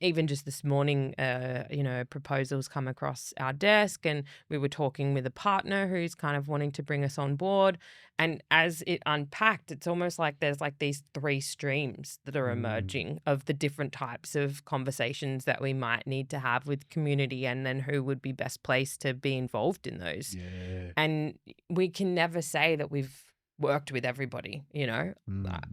even just this morning, proposals come across our desk, and we were talking with a partner who's kind of wanting to bring us on board. And as it unpacked, it's almost like there's like these three streams that are Mm. emerging of the different types of conversations that we might need to have with community, and then who would be best placed to be involved in those. Yeah. And we can never say that we've worked with everybody, I Mm,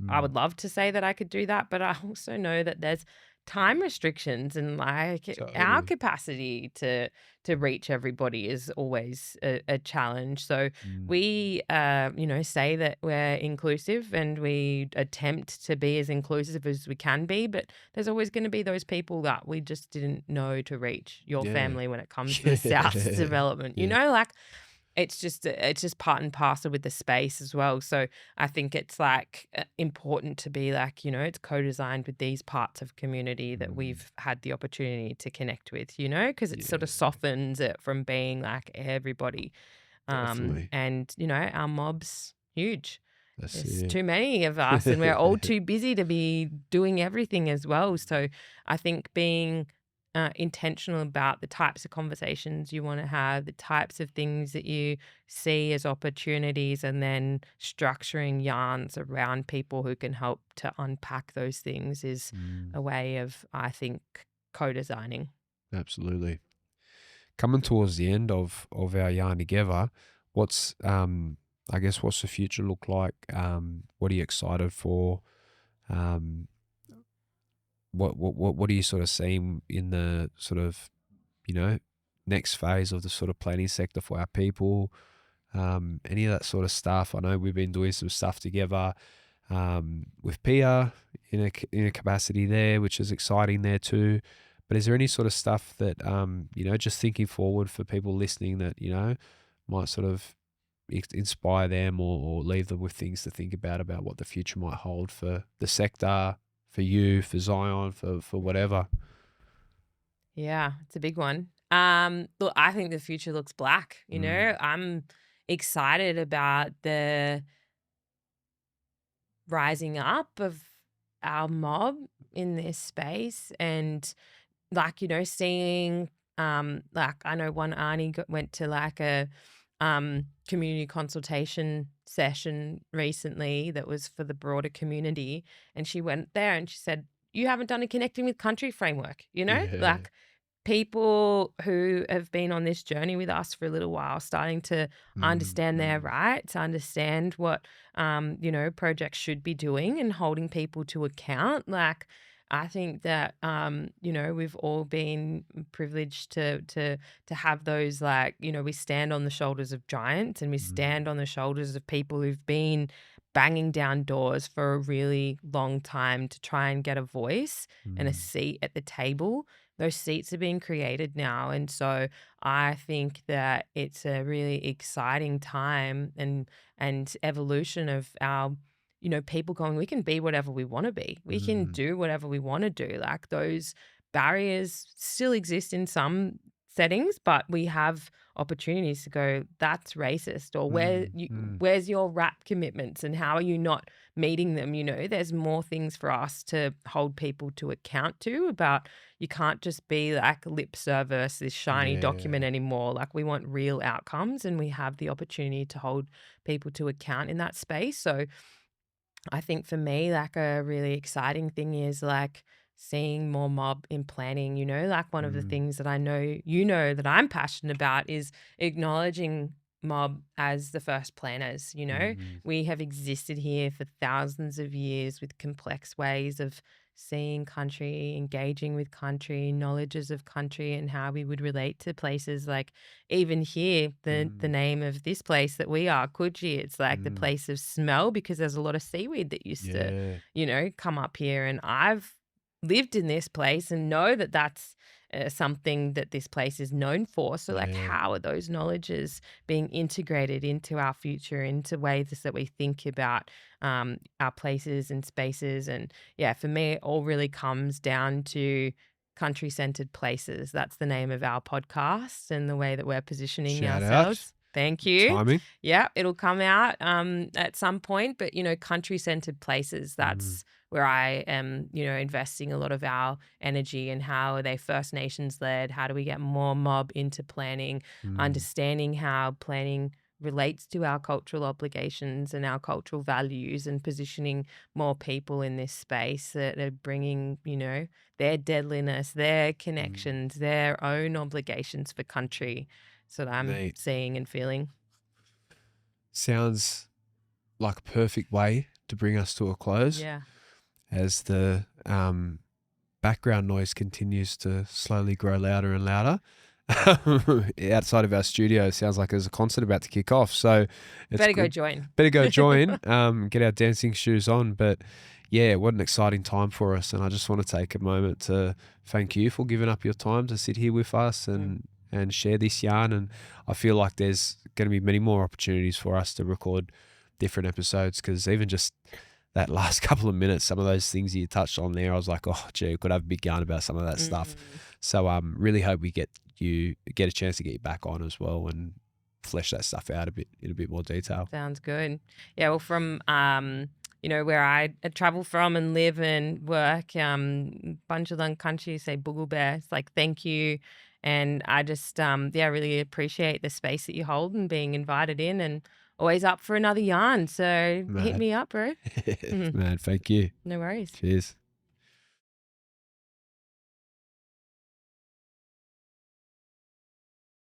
I mm. would love to say that I could do that, but I also know that there's time restrictions, and like our Totally. capacity to reach everybody is always a challenge. So Mm. we say that we're inclusive, and we attempt to be as inclusive as we can be, but there's always going to be those people that we just didn't know to reach. Your Yeah. family when it comes to the South's development, Yeah. like it's just part and parcel with the space as well. So I think it's like important to be like, it's co-designed with these parts of community that Mm. we've had the opportunity to connect with, because it sort of Yeah. softens it from being like everybody. Definitely. And our mob's huge. That's There's it. too many of us, and we're all too busy to be doing everything as well. So I think being intentional about the types of conversations you want to have, the types of things that you see as opportunities, and then structuring yarns around people who can help to unpack those things is Mm. a way of, I think, co-designing. Absolutely. Coming towards the end of our yarn together, what's I guess what's the future look like? What are you excited for? Um, what are you sort of seeing in the sort of, you know, next phase of the sort of planning sector for our people? Any of that sort of stuff. I know we've been doing some stuff together with Pia in a capacity there, which is exciting there too. But is there any sort of stuff that just thinking forward for people listening that might sort of inspire them or leave them with things to think about what the future might hold for the sector, for you, for Zion, for whatever. Yeah, it's a big one. Look, I think the future looks black. Mm, I'm excited about the rising up of our mob in this space, and like seeing like I know one auntie went to like a community consultation session recently that was for the broader community, and she went there and she said, you haven't done a connecting with country framework, yeah. like people who have been on this journey with us for a little while starting to Mm, understand their mm, rights, understand what projects should be doing and holding people to account. Like I think that we've all been privileged to have those, like, we stand on the shoulders of giants, and we mm, stand on the shoulders of people who've been banging down doors for a really long time to try and get a voice and a mm, seat at the table. Those seats are being created now, and so I think that it's a really exciting time and evolution of our people going, we can be whatever we want to be. We can mm, do whatever we want to do. Like those barriers still exist in some settings, but we have opportunities to go, that's racist, or mm, mm, where's your rap commitments and how are you not meeting them? There's more things for us to hold people to account to about. You can't just be like lip service, this shiny document yeah. anymore. Like we want real outcomes, and we have the opportunity to hold people to account in that space. So I think for me, like a really exciting thing is like seeing more mob in planning, like one of the Mm, things that I know, that I'm passionate about is acknowledging mob as the first planners. mm, We have existed here for thousands of years with complex ways of seeing country, engaging with country, knowledges of country, and how we would relate to places. Like even here, the mm, name of this place that we are, Coogee, it's like the mm, place of smell because there's a lot of seaweed that used to, yeah. come up here. And I've lived in this place and know that that's something that this place is known for. So, like, Yeah. how are those knowledges being integrated into our future, into ways that we think about our places and spaces? And yeah, for me, it all really comes down to country centered places. That's the name of our podcast and the way that we're positioning Shout out. ourselves. Thank you. timing. Yeah, it'll come out at some point, but country-centered places, Mm, that's where I am, investing a lot of our energy. And how are they First Nations led? How do we get more mob into planning, mm, understanding how planning relates to our cultural obligations and our cultural values, and positioning more people in this space that are bringing, their deadliness, their mm. connections, their own obligations for country. So that I'm Neat. seeing and feeling. Sounds like a perfect way to bring us to a close Yeah. as the background noise continues to slowly grow louder and louder. Outside of our studio, it sounds like there's a concert about to kick off. So it's Better go good. join. Better go join, get our dancing shoes on. But yeah, what an exciting time for us. And I just want to take a moment to thank you for giving up your time to sit here with us Mm. and share this yarn. And I feel like there's going to be many more opportunities for us to record different episodes, because even just that last couple of minutes, some of those things you touched on there, I was like, oh, gee, I could have a big yarn about some of that stuff. Mm. So really hope we get a chance to get you back on as well and flesh that stuff out a bit in a bit more detail. Sounds good. Yeah, well, from where I travel from and live and work, bunch of the country say Boogle Bear. It's like thank you. And I just really appreciate the space that you hold and being invited in, and always up for another yarn. So hit Man, me up, bro. man, thank you. No worries. Cheers.